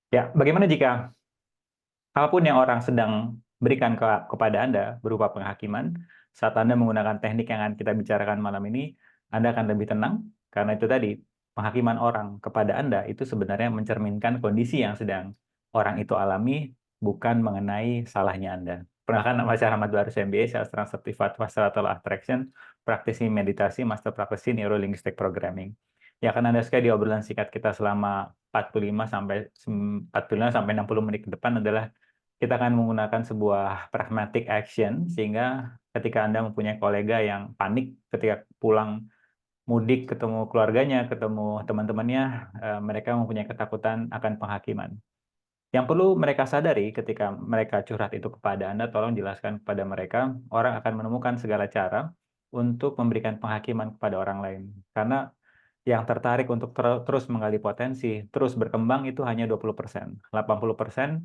Ya, bagaimana jika apapun yang orang sedang berikan kepada Anda berupa penghakiman, saat Anda menggunakan teknik yang akan kita bicarakan malam ini, Anda akan lebih tenang, karena itu tadi, penghakiman orang kepada Anda itu sebenarnya mencerminkan kondisi yang sedang orang itu alami, bukan mengenai salahnya Anda. Perkenalkan, nama saya Ahmad Barus MBA, Sastra Certified Master Attraction, praktisi meditasi, Master Praktisi Neuro-Linguistic Programming. Ya, akan Anda sekali di obrolan singkat kita selama 45 sampai 60 menit ke depan adalah kita akan menggunakan sebuah pragmatic action, sehingga ketika Anda mempunyai kolega yang panik ketika pulang mudik, ketemu keluarganya, ketemu teman-temannya, mereka mempunyai ketakutan akan penghakiman. Yang perlu mereka sadari ketika mereka curhat itu kepada Anda, tolong jelaskan kepada mereka, orang akan menemukan segala cara untuk memberikan penghakiman kepada orang lain. Karena yang tertarik untuk terus menggali potensi, terus berkembang itu hanya 20%. 80%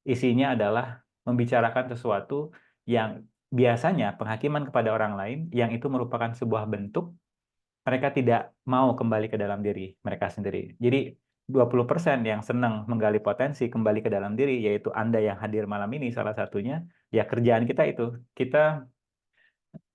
isinya adalah membicarakan sesuatu yang biasanya penghakiman kepada orang lain, yang itu merupakan sebuah bentuk mereka tidak mau kembali ke dalam diri mereka sendiri. Jadi 20% yang senang menggali potensi kembali ke dalam diri, yaitu Anda yang hadir malam ini salah satunya, ya kerjaan kita itu. Kita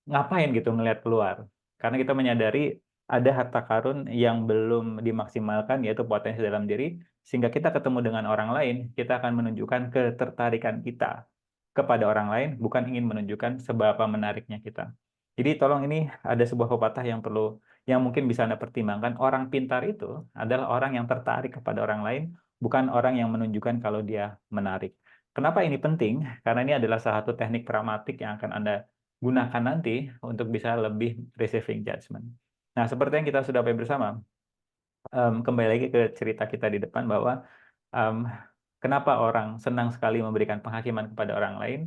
ngapain gitu ngelihat keluar, karena kita menyadari ada harta karun yang belum dimaksimalkan, yaitu potensi dalam diri, sehingga kita ketemu dengan orang lain, kita akan menunjukkan ketertarikan kita kepada orang lain, bukan ingin menunjukkan seberapa menariknya kita. Jadi tolong, ini ada sebuah pepatah yang mungkin bisa Anda pertimbangkan. Orang pintar itu adalah orang yang tertarik kepada orang lain, bukan orang yang menunjukkan kalau dia menarik. Kenapa ini penting? Karena ini adalah salah satu teknik pragmatik yang akan Anda gunakan nanti untuk bisa lebih receiving judgment. Nah, seperti yang kita sudah bahas bersama, kembali lagi ke cerita kita di depan bahwa em, kenapa orang senang sekali memberikan penghakiman kepada orang lain.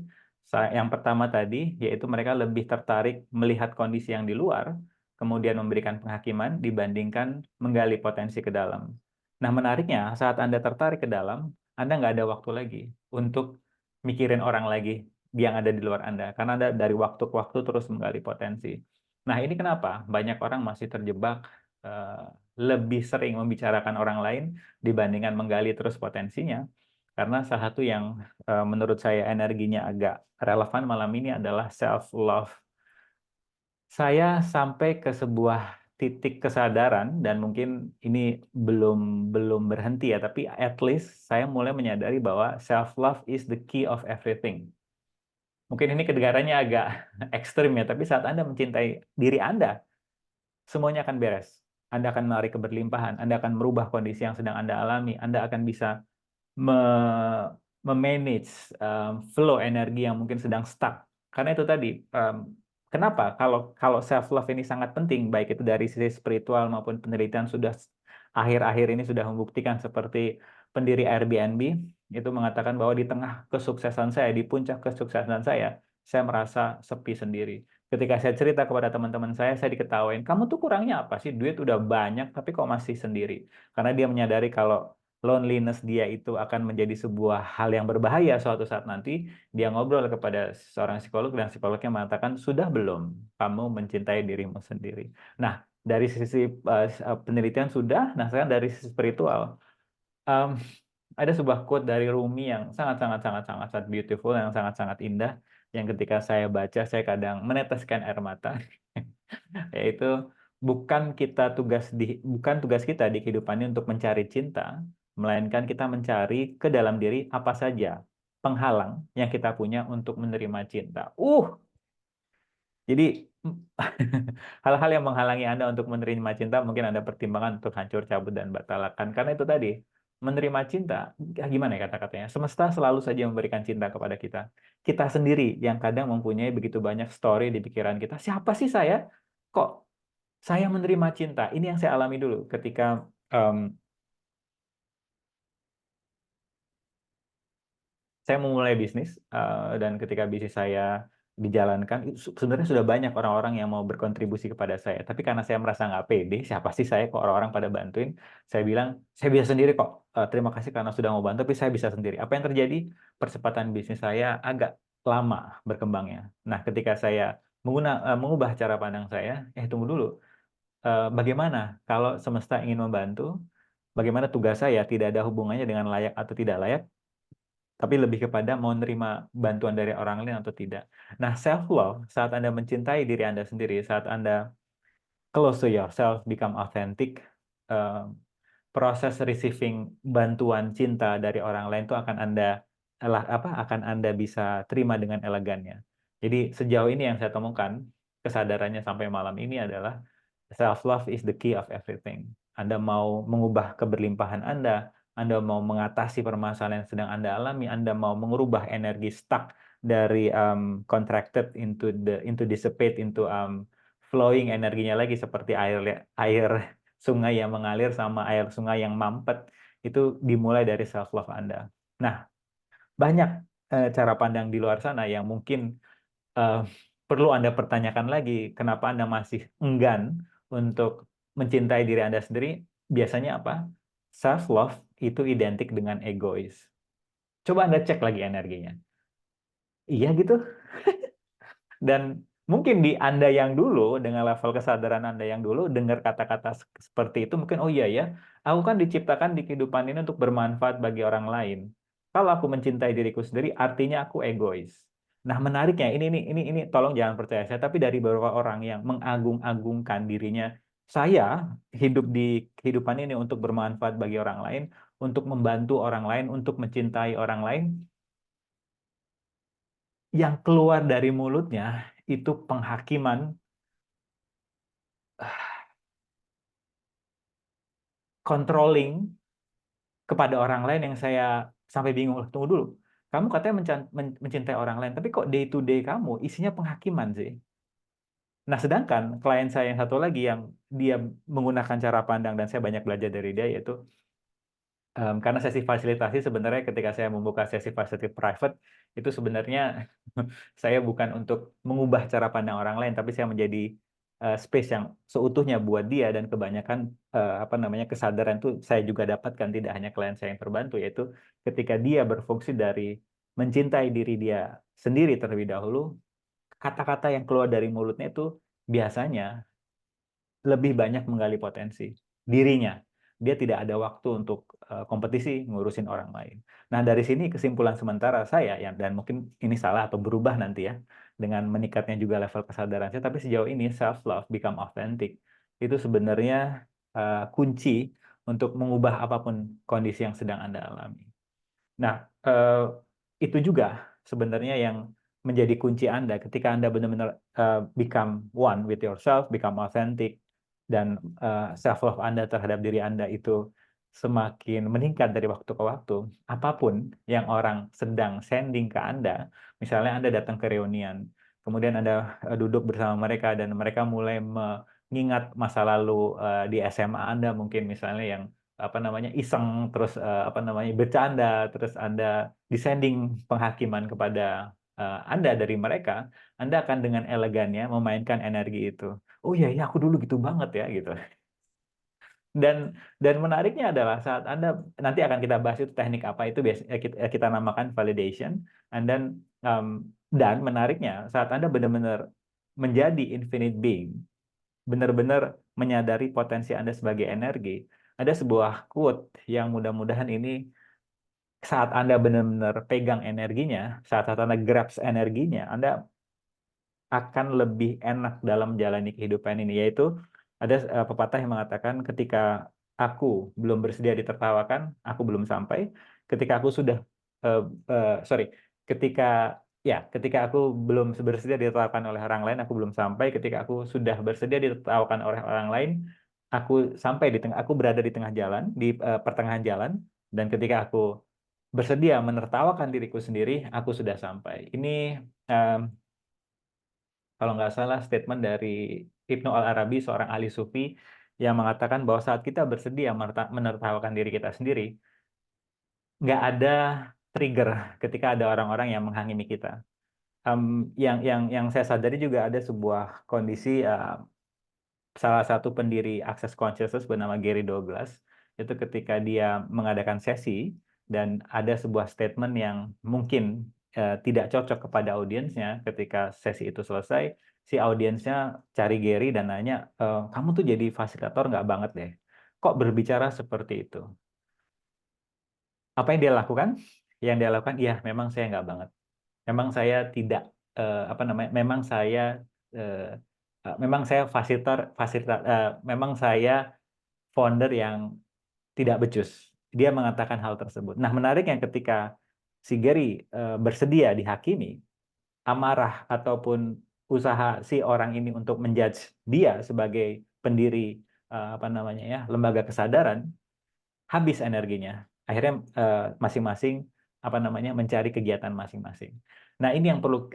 Yang pertama tadi, yaitu mereka lebih tertarik melihat kondisi yang di luar, kemudian memberikan penghakiman dibandingkan menggali potensi ke dalam. Nah, menariknya, saat Anda tertarik ke dalam, Anda nggak ada waktu lagi untuk mikirin orang lagi yang ada di luar Anda, karena Anda dari waktu ke waktu terus menggali potensi. Nah, ini kenapa banyak orang masih terjebak eh, lebih sering membicarakan orang lain dibandingkan menggali terus potensinya. Karena salah satu yang menurut saya energinya agak relevan malam ini adalah self love. Saya sampai ke sebuah titik kesadaran, dan mungkin ini belum belum berhenti ya, tapi at least saya mulai menyadari bahwa self love is the key of everything. Mungkin ini kedengarannya agak ekstrim ya, tapi saat Anda mencintai diri Anda, semuanya akan beres. Anda akan menarik keberlimpahan, Anda akan merubah kondisi yang sedang Anda alami, Anda akan bisa memanage flow energi yang mungkin sedang stuck. Karena itu tadi, kenapa kalau kalau self love ini sangat penting, baik itu dari sisi spiritual maupun penelitian sudah akhir-akhir ini sudah membuktikan, seperti pendiri Airbnb itu mengatakan bahwa di tengah kesuksesan saya, di puncak kesuksesan saya merasa sepi sendiri. Ketika saya cerita kepada teman-teman saya diketawain, kamu tuh kurangnya apa sih? Duit udah banyak, tapi kok masih sendiri? Karena dia menyadari kalau loneliness dia itu akan menjadi sebuah hal yang berbahaya suatu saat nanti. Dia ngobrol kepada seorang psikolog, dan psikolognya mengatakan, sudah belum kamu mencintai dirimu sendiri? Nah, dari sisi penelitian sudah, nah sekarang dari sisi spiritual. Em, ada sebuah quote dari Rumi yang sangat beautiful, yang sangat-sangat indah, yang ketika saya baca, saya kadang meneteskan air mata. Yaitu, bukan tugas kita di kehidupan ini untuk mencari cinta, melainkan kita mencari ke dalam diri apa saja penghalang yang kita punya untuk menerima cinta. Jadi hal-hal yang menghalangi Anda untuk menerima cinta, mungkin Anda pertimbangkan untuk hancur, cabut, dan batalkan. Karena itu tadi, menerima cinta, gimana ya kata-katanya? Semesta selalu saja memberikan cinta kepada kita. Kita sendiri yang kadang mempunyai begitu banyak story di pikiran kita. Siapa sih saya? Kok saya menerima cinta? Ini yang saya alami dulu ketika em, saya memulai bisnis, dan ketika bisnis saya dijalankan, sebenarnya sudah banyak orang-orang yang mau berkontribusi kepada saya. Tapi karena saya merasa nggak pede, siapa sih saya kok orang-orang pada bantuin? Saya bilang, saya bisa sendiri kok. Terima kasih karena sudah mau bantu, tapi saya bisa sendiri. Apa yang terjadi? Percepatan bisnis saya agak lama berkembangnya. Nah, ketika saya mengubah cara pandang saya, tunggu dulu. Bagaimana kalau semesta ingin membantu? bagaimana tugas saya tidak ada hubungannya dengan layak atau tidak layak, tapi lebih kepada mau nerima bantuan dari orang lain atau tidak. Nah, self love saat Anda mencintai diri Anda sendiri, saat Anda close to yourself, become authentic, eh, proses receiving bantuan cinta dari orang lain itu akan Anda bisa terima dengan elegannya. Jadi sejauh ini yang saya temukan kesadarannya sampai malam ini adalah self love is the key of everything. Anda mau mengubah keberlimpahan Anda mau mengatasi permasalahan yang sedang Anda alami, Anda mau mengubah energi stuck dari contracted into dissipate into flowing energinya lagi seperti air sungai yang mengalir sama air sungai yang mampet, itu dimulai dari self love Anda. Nah, banyak cara pandang di luar sana yang mungkin eh, perlu Anda pertanyakan lagi, kenapa Anda masih enggan untuk mencintai diri Anda sendiri. Biasanya apa? Self love itu identik dengan egois. Coba Anda cek lagi energinya. Iya gitu. Dan mungkin di Anda yang dulu, dengan level kesadaran Anda yang dulu, dengar kata-kata seperti itu, mungkin, oh iya ya, aku kan diciptakan di kehidupan ini untuk bermanfaat bagi orang lain. Kalau aku mencintai diriku sendiri, artinya aku egois. Nah, menariknya, ini tolong jangan percaya saya, tapi dari beberapa orang yang mengagung-agungkan dirinya, saya hidup di kehidupan ini untuk bermanfaat bagi orang lain, untuk membantu orang lain, untuk mencintai orang lain, yang keluar dari mulutnya itu penghakiman, controlling kepada orang lain yang saya sampai bingung. Tunggu dulu, kamu katanya mencintai orang lain, tapi kok day to day kamu isinya penghakiman sih? Nah, sedangkan klien saya yang satu lagi yang dia menggunakan cara pandang dan saya banyak belajar dari dia, yaitu karena sesi fasilitasi sebenarnya ketika saya membuka sesi fasilitasi private itu sebenarnya saya bukan untuk mengubah cara pandang orang lain, tapi saya menjadi space yang seutuhnya buat dia, dan kebanyakan apa namanya kesadaran itu saya juga dapatkan tidak hanya klien saya yang terbantu, yaitu ketika dia berfungsi dari mencintai diri dia sendiri terlebih dahulu, kata-kata yang keluar dari mulutnya itu biasanya lebih banyak menggali potensi dirinya. Dia tidak ada waktu untuk kompetisi ngurusin orang lain. Nah, dari sini kesimpulan sementara saya, ya, dan mungkin ini salah atau berubah nanti ya, dengan meningkatnya juga level kesadaran saya, tapi sejauh ini self love, become authentic, itu sebenarnya kunci untuk mengubah apapun kondisi yang sedang Anda alami. Nah, itu juga sebenarnya yang menjadi kunci Anda ketika Anda benar-benar become one with yourself, become authentic, dan self love Anda terhadap diri Anda itu semakin meningkat dari waktu ke waktu. Apapun yang orang sedang sending ke Anda, misalnya Anda datang ke reunian, kemudian Anda duduk bersama mereka dan mereka mulai mengingat masa lalu di SMA Anda, mungkin misalnya yang apa namanya iseng, terus apa namanya bercanda, terus Anda descending penghakiman kepada Anda dari mereka, Anda akan dengan elegannya memainkan energi itu. Oh iya ya, aku dulu gitu banget ya gitu. Dan menariknya adalah saat Anda, nanti akan kita bahas itu teknik apa itu, biasanya kita namakan validation, and then dan menariknya saat Anda benar-benar menjadi infinite being, benar-benar menyadari potensi Anda sebagai energi. Ada sebuah quote yang mudah-mudahan ini saat Anda benar-benar pegang energinya, saat Anda grabs energinya, Anda akan lebih enak dalam menjalani kehidupan ini. Yaitu ada pepatah yang mengatakan, ketika aku belum bersedia ditertawakan, aku belum sampai. Ketika aku sudah, sorry, ketika ketika aku belum bersedia ditertawakan oleh orang lain, aku belum sampai. Ketika aku sudah bersedia ditertawakan oleh orang lain, aku sampai di tengah, aku berada di tengah jalan, di pertengahan jalan. Dan ketika aku bersedia menertawakan diriku sendiri, aku sudah sampai. Ini em, kalau nggak salah statement dari Ibnu Al-Arabi, seorang ahli sufi, yang mengatakan bahwa saat kita bersedia menertawakan diri kita sendiri, nggak ada trigger ketika ada orang-orang yang menghakimi kita. Yang saya sadari juga ada sebuah kondisi, salah satu pendiri Access Consciousness bernama Gary Douglas, itu ketika dia mengadakan sesi dan ada sebuah statement yang mungkin tidak cocok kepada audiensnya. Ketika sesi itu selesai, si audiensnya cari Gary dan nanya, kamu tuh jadi fasilitator nggak banget deh. kok berbicara seperti itu? Apa yang dia lakukan? Yang dia lakukan, iya, memang saya nggak banget. Memang saya tidak, apa namanya, eh, memang saya memang saya founder yang tidak becus. Dia mengatakan hal tersebut. Nah, menariknya ketika si Gary bersedia dihakimi, amarah ataupun usaha si orang ini untuk menjudge dia sebagai pendiri, apa namanya ya, lembaga kesadaran, habis energinya. Akhirnya masing-masing, apa namanya, mencari kegiatan masing-masing. Nah, ini yang perlu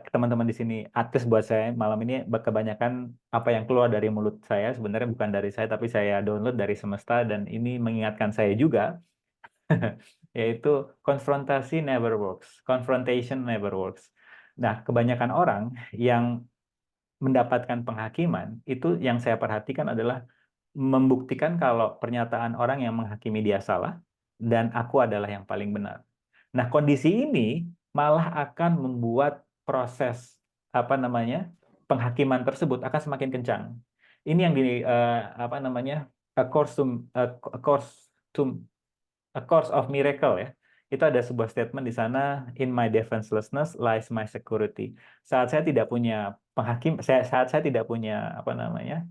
teman-teman di sini advice buat saya malam ini. Kebanyakan apa yang keluar dari mulut saya sebenarnya bukan dari saya, tapi saya download dari semesta, dan ini mengingatkan saya juga yaitu konfrontasi never works, confrontation never works. Nah, kebanyakan orang yang mendapatkan penghakiman itu, yang saya perhatikan adalah membuktikan kalau pernyataan orang yang menghakimi dia salah dan aku adalah yang paling benar. Nah, kondisi ini malah akan membuat proses, apa namanya, penghakiman tersebut akan semakin kencang. Ini yang apa namanya, a course to a course to a course of miracle ya. Itu ada sebuah statement di sana, in my defenselessness lies my security. Saat saya tidak punya saat saya tidak punya, apa namanya,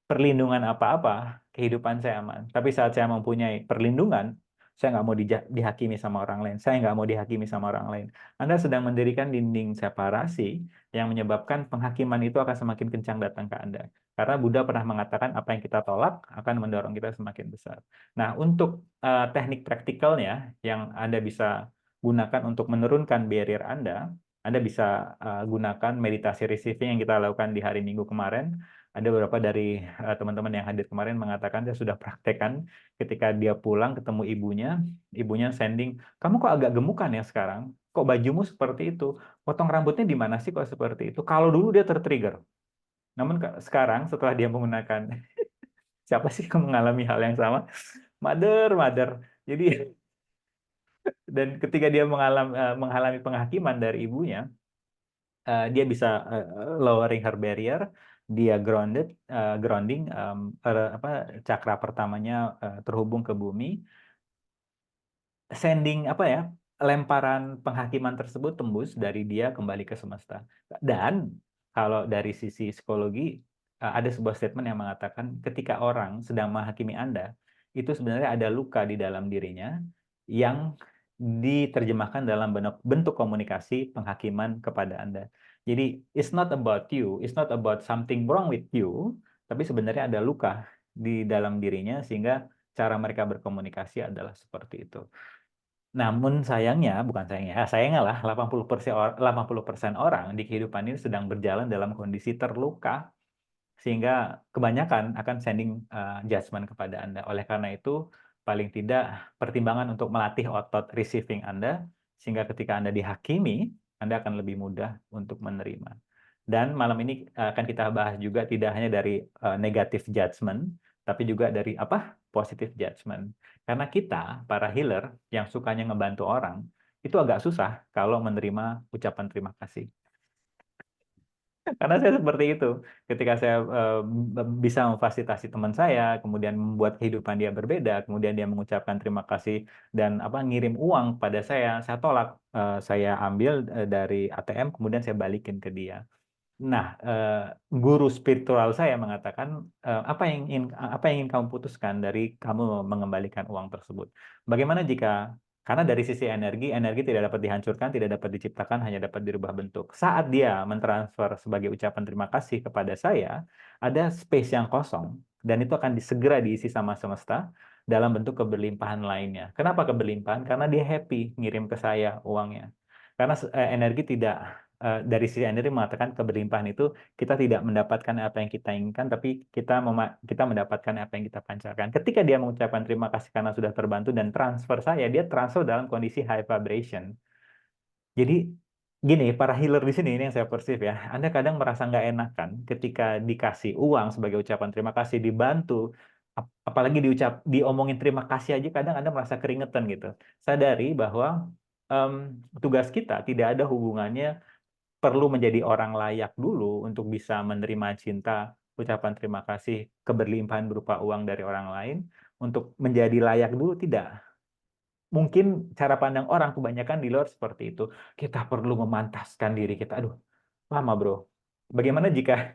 perlindungan apa-apa, kehidupan saya aman. Tapi saat saya mempunyai perlindungan, saya nggak mau dihakimi sama orang lain. Saya nggak mau dihakimi sama orang lain. Anda sedang mendirikan dinding separasi yang menyebabkan penghakiman itu akan semakin kencang datang ke Anda. Karena Buddha pernah mengatakan apa yang kita tolak akan mendorong kita semakin besar. Nah, untuk teknik praktikalnya yang Anda bisa gunakan untuk menurunkan barrier Anda bisa gunakan meditasi receiving yang kita lakukan di hari Minggu kemarin. Ada beberapa dari teman-teman yang hadir kemarin mengatakan dia sudah praktekkan ketika dia pulang ketemu ibunya sending, kamu kok agak gemukan ya sekarang? Kok bajumu seperti itu? Potong rambutnya di mana sih kok seperti itu? Kalau dulu dia tertrigger. Namun sekarang setelah dia menggunakan, siapa sih yang mengalami hal yang sama? Mother. Jadi, dan ketika dia mengalami penghakiman dari ibunya, dia bisa lowering her barrier, dia grounding, apa, cakra pertamanya terhubung ke bumi, sending, apa ya, lemparan penghakiman tersebut tembus dari dia kembali ke semesta. Dan kalau dari sisi psikologi, ada sebuah statement yang mengatakan ketika orang sedang menghakimi Anda, itu sebenarnya ada luka di dalam dirinya yang diterjemahkan dalam bentuk komunikasi penghakiman kepada Anda. Jadi it's not about you, it's not about something wrong with you, tapi sebenarnya ada luka di dalam dirinya sehingga cara mereka berkomunikasi adalah seperti itu. Namun sayangnya, bukan sayangnya, sayangnya lah 80% orang di kehidupan ini sedang berjalan dalam kondisi terluka, sehingga kebanyakan akan sending judgment kepada Anda. Oleh karena itu, paling tidak pertimbangan untuk melatih otot receiving Anda, sehingga ketika Anda dihakimi, Anda akan lebih mudah untuk menerima. Dan malam ini akan kita bahas juga tidak hanya dari negative judgment, tapi juga dari apa? Positive judgment. Karena kita, para healer yang sukanya ngebantu orang, itu agak susah kalau menerima ucapan terima kasih. Karena saya seperti itu. Ketika saya bisa memfasilitasi teman saya, kemudian membuat kehidupan dia berbeda, kemudian dia mengucapkan terima kasih dan apa, ngirim uang pada saya tolak. Saya ambil dari ATM, kemudian saya balikin ke dia. Nah, guru spiritual saya mengatakan, apa yang ingin kamu putuskan dari kamu mengembalikan uang tersebut? Bagaimana jika, karena dari sisi energi, energi tidak dapat dihancurkan, tidak dapat diciptakan, hanya dapat dirubah bentuk. Saat dia mentransfer sebagai ucapan terima kasih kepada saya, ada space yang kosong, dan itu akan segera diisi sama semesta dalam bentuk keberlimpahan lainnya. Kenapa keberlimpahan? Karena dia happy ngirim ke saya uangnya. Karena energi tidak, dari sisi energi mengatakan keberlimpahan itu kita tidak mendapatkan apa yang kita inginkan, tapi kita mendapatkan apa yang kita pancarkan. Ketika dia mengucapkan terima kasih karena sudah terbantu dan transfer saya, dia transfer dalam kondisi high vibration. Jadi gini, para healer di sini ini yang saya perceive ya, Anda kadang merasa nggak enakan ketika dikasih uang sebagai ucapan terima kasih, dibantu, apalagi diomongin terima kasih aja kadang Anda merasa keringetan gitu. Sadari bahwa tugas kita tidak ada hubungannya perlu menjadi orang layak dulu untuk bisa menerima cinta ucapan terima kasih, keberlimpahan berupa uang dari orang lain untuk menjadi layak dulu, tidak. Mungkin cara pandang orang kebanyakan di luar seperti itu. Kita perlu memantaskan diri kita. Aduh, lama bro. Bagaimana jika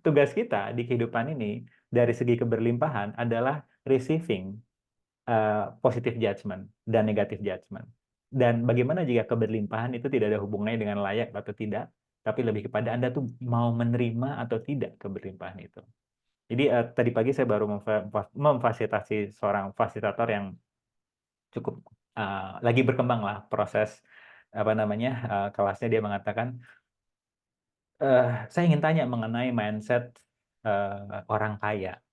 tugas kita di kehidupan ini dari segi keberlimpahan adalah receiving positive judgment dan negative judgment. Dan bagaimana jika keberlimpahan itu tidak ada hubungannya dengan layak atau tidak, tapi lebih kepada Anda tuh mau menerima atau tidak keberlimpahan itu. Jadi tadi pagi saya baru memfasilitasi seorang fasilitator yang cukup lagi berkembang lah proses apa namanya kelasnya. Dia mengatakan, saya ingin tanya mengenai mindset orang kaya.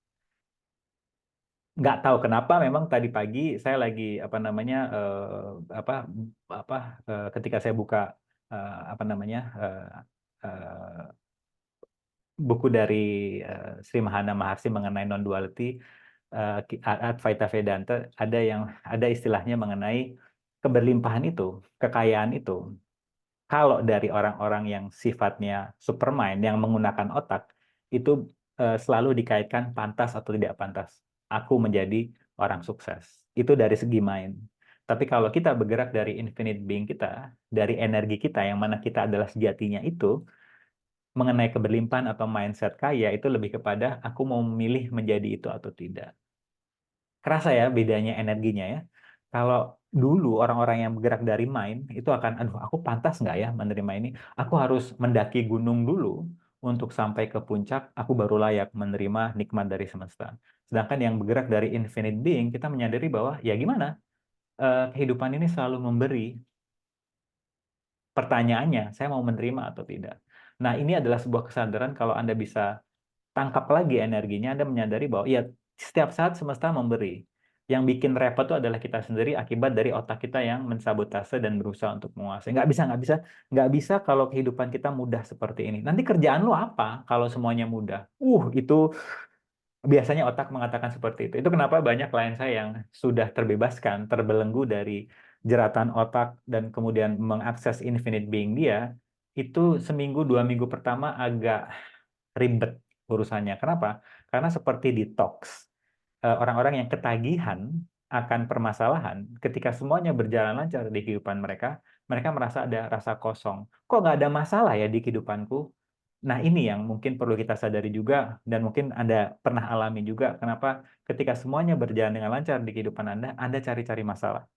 Nggak tahu kenapa memang tadi pagi saya lagi apa namanya apa apa ketika saya buka apa namanya buku dari Sri Mahana Maharshi mengenai non duality, Advaita Vedanta, ada istilahnya mengenai keberlimpahan itu, kekayaan itu. Kalau dari orang-orang yang sifatnya supermind, yang menggunakan otak, itu selalu dikaitkan pantas atau tidak pantas. Aku menjadi orang sukses. Itu dari segi mind. Tapi kalau kita bergerak dari infinite being kita, dari energi kita, yang mana kita adalah sejatinya itu, mengenai keberlimpahan atau mindset kaya, itu lebih kepada aku mau memilih menjadi itu atau tidak. Kerasa ya bedanya energinya ya. Kalau dulu orang-orang yang bergerak dari mind itu akan, aduh aku pantas nggak ya menerima ini? Aku harus mendaki gunung dulu untuk sampai ke puncak, aku baru layak menerima nikmat dari semesta. Sedangkan yang bergerak dari infinite being, kita menyadari bahwa ya gimana? Kehidupan ini selalu memberi. Pertanyaannya, saya mau menerima atau tidak? Nah, ini adalah sebuah kesadaran kalau Anda bisa tangkap lagi energinya, Anda menyadari bahwa ya setiap saat semesta memberi. Yang bikin repot itu adalah kita sendiri akibat dari otak kita yang mensabotase dan berusaha untuk menguasai. Nggak bisa kalau kehidupan kita mudah seperti ini. Nanti kerjaan lo apa kalau semuanya mudah? Itu biasanya otak mengatakan seperti itu. Itu kenapa banyak klien saya yang sudah terbebaskan, terbelenggu dari jeratan otak dan kemudian mengakses infinite being dia, itu seminggu, 2 minggu pertama agak ribet urusannya. Kenapa? Karena seperti detox. Orang-orang yang ketagihan akan permasalahan, ketika semuanya berjalan lancar di kehidupan mereka, mereka merasa ada rasa kosong. Kok nggak ada masalah ya di kehidupanku? Nah, ini yang mungkin perlu kita sadari juga, dan mungkin Anda pernah alami juga, kenapa ketika semuanya berjalan dengan lancar di kehidupan Anda cari-cari masalah.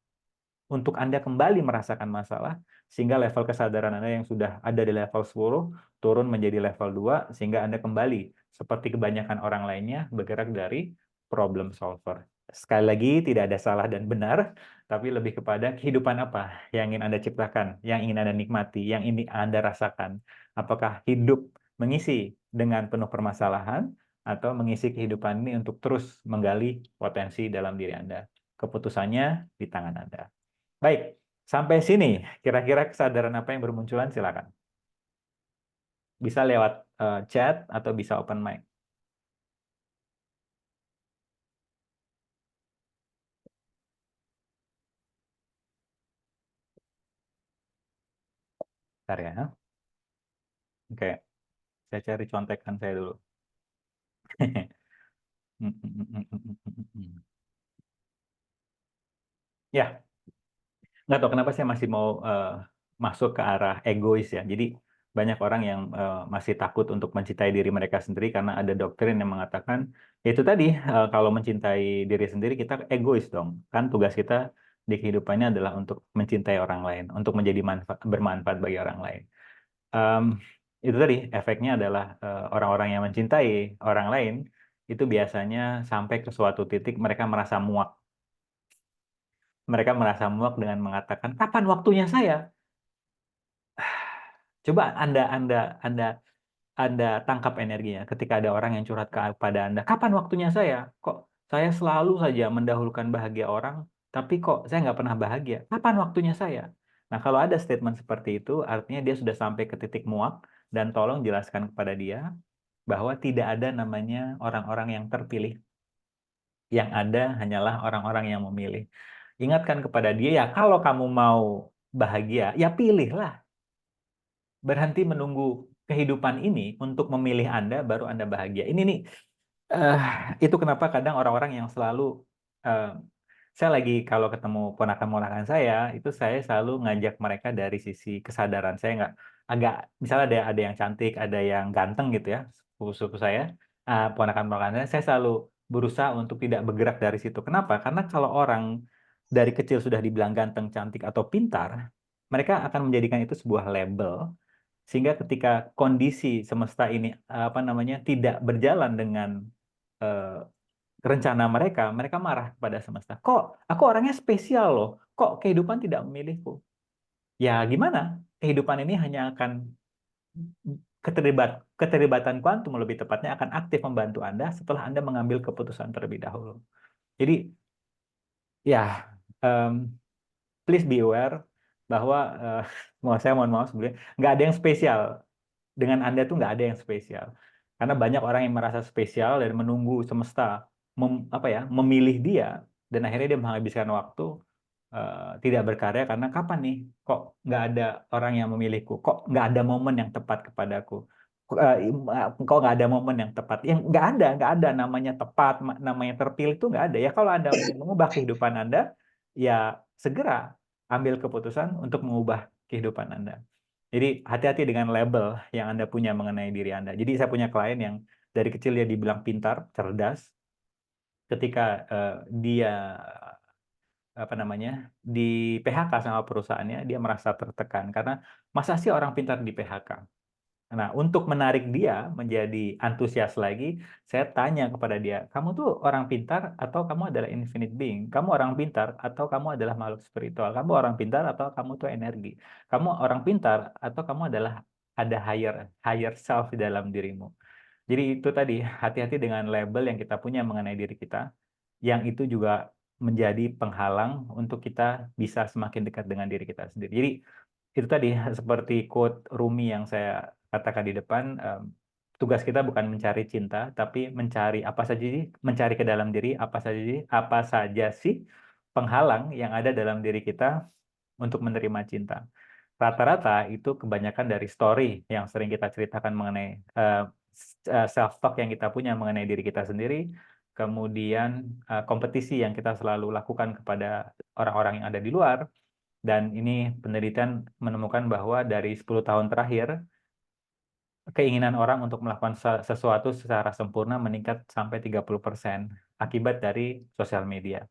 Untuk Anda kembali merasakan masalah, sehingga level kesadaran Anda yang sudah ada di level 10 turun menjadi level 2, sehingga Anda kembali seperti kebanyakan orang lainnya bergerak dari problem solver. Sekali lagi, tidak ada salah dan benar, tapi lebih kepada kehidupan apa yang ingin Anda ciptakan, yang ingin Anda nikmati, yang ini Anda rasakan. Apakah hidup mengisi dengan penuh permasalahan, atau mengisi kehidupan ini untuk terus menggali potensi dalam diri Anda. Keputusannya di tangan Anda. Baik, sampai sini kira-kira kesadaran apa yang bermunculan, silakan. Bisa lewat chat atau bisa open mic. Bentar ya. Oke, saya cari contekan saya dulu. Ya, nggak tahu kenapa saya masih mau masuk ke arah egois ya. Jadi banyak orang yang masih takut untuk mencintai diri mereka sendiri karena ada doktrin yang mengatakan ya itu tadi, kalau mencintai diri sendiri kita egois dong. Kan tugas kita di kehidupannya adalah untuk mencintai orang lain, untuk menjadi bermanfaat bagi orang lain. Em, itu tadi efeknya adalah orang-orang yang mencintai orang lain itu biasanya sampai ke suatu titik mereka merasa muak. Mereka merasa muak dengan mengatakan, kapan waktunya saya? Coba Anda tangkap energinya ketika ada orang yang curhat kepada Anda. Kapan waktunya saya? Kok saya selalu saja mendahulukan bahagia orang, tapi kok saya nggak pernah bahagia? Kapan waktunya saya? Nah, kalau ada statement seperti itu, artinya dia sudah sampai ke titik muak, dan tolong jelaskan kepada dia bahwa tidak ada namanya orang-orang yang terpilih. Yang ada hanyalah orang-orang yang memilih. Ingatkan kepada dia, ya kalau kamu mau bahagia, ya pilihlah. Berhenti menunggu kehidupan ini untuk memilih Anda, baru Anda bahagia. Ini nih, eh, itu kenapa kadang orang-orang yang selalu, eh, saya lagi kalau ketemu ponakan-ponakan saya, itu saya selalu ngajak mereka dari sisi kesadaran. Saya nggak agak, misalnya ada yang cantik, ada yang ganteng gitu ya, sepupu-sepupu saya, ponakan-ponakan saya selalu berusaha untuk tidak bergerak dari situ. Kenapa? Karena kalau orang dari kecil sudah dibilang ganteng, cantik, atau pintar, mereka akan menjadikan itu sebuah label, sehingga ketika kondisi semesta ini apa namanya tidak berjalan dengan eh, rencana mereka, mereka marah kepada semesta. Kok aku orangnya spesial loh? Kok kehidupan tidak memilihku? Ya gimana? Kehidupan ini hanya akan keterlibatan kuantum lebih tepatnya akan aktif membantu Anda setelah Anda mengambil keputusan terlebih dahulu. Jadi ya, em, please be aware bahwa saya mohon maaf sebelumnya, nggak ada yang spesial. Dengan Anda tuh nggak ada yang spesial. Karena banyak orang yang merasa spesial dan menunggu semesta memilih dia, dan akhirnya dia menghabiskan waktu tidak berkarya karena kapan nih kok nggak ada orang yang memilihku, kok nggak ada momen yang tepat kepadaku, kok nggak ada momen yang tepat, yang nggak ada namanya tepat, namanya terpilih itu nggak ada. Ya kalau Anda ingin mengubah kehidupan Anda, ya segera ambil keputusan untuk mengubah kehidupan Anda. Jadi hati-hati dengan label yang Anda punya mengenai diri Anda. Jadi saya punya klien yang dari kecil dia dibilang pintar, cerdas. Ketika dia apa namanya di PHK sama perusahaannya, dia merasa tertekan karena masa sih orang pintar di PHK. Nah, untuk menarik dia menjadi antusias lagi, saya tanya kepada dia, kamu tuh orang pintar atau kamu adalah infinite being? Kamu orang pintar atau kamu adalah makhluk spiritual? Kamu orang pintar atau kamu tuh energi? Kamu orang pintar atau kamu adalah ada higher higher self di dalam dirimu? Jadi itu tadi, hati-hati dengan label yang kita punya mengenai diri kita, yang itu juga menjadi penghalang untuk kita bisa semakin dekat dengan diri kita sendiri. Jadi itu tadi, seperti quote Rumi yang saya katakan di depan, tugas kita bukan mencari cinta, tapi mencari apa saja sih, mencari ke dalam diri apa saja sih penghalang yang ada dalam diri kita untuk menerima cinta. Rata-rata itu kebanyakan dari story yang sering kita ceritakan mengenai self-talk yang kita punya mengenai diri kita sendiri, kemudian kompetisi yang kita selalu lakukan kepada orang-orang yang ada di luar, dan ini penelitian menemukan bahwa dari 10 tahun terakhir, keinginan orang untuk melakukan sesuatu secara sempurna meningkat sampai 30% akibat dari sosial media.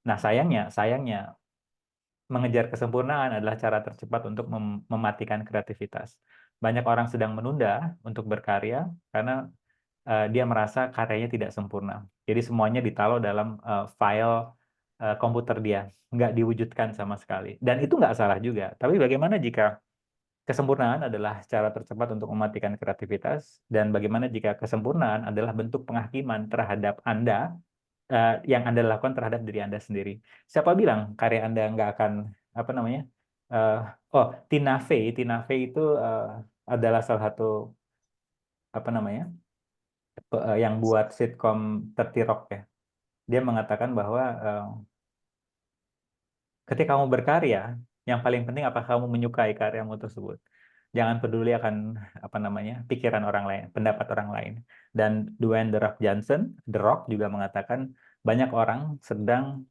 Nah, sayangnya mengejar kesempurnaan adalah cara tercepat untuk mematikan kreativitas. Banyak orang sedang menunda untuk berkarya karena dia merasa karyanya tidak sempurna. Jadi semuanya ditaruh dalam file komputer dia, nggak diwujudkan sama sekali. Dan itu nggak salah juga. Tapi bagaimana jika kesempurnaan adalah cara tercepat untuk mematikan kreativitas, dan bagaimana jika kesempurnaan adalah bentuk penghakiman terhadap Anda, yang Anda lakukan terhadap diri Anda sendiri. Siapa bilang karya Anda nggak akan apa namanya? eh, oh, Tina Fey itu adalah salah satu apa namanya? Yang buat sitkom 30 Rock ya. Dia mengatakan bahwa ketika kamu berkarya, yang paling penting apakah kamu menyukai karyamu tersebut. Jangan peduli akan apa namanya pikiran orang lain, pendapat orang lain. Dan Dwayne The Rock Johnson, The Rock juga mengatakan banyak orang sedang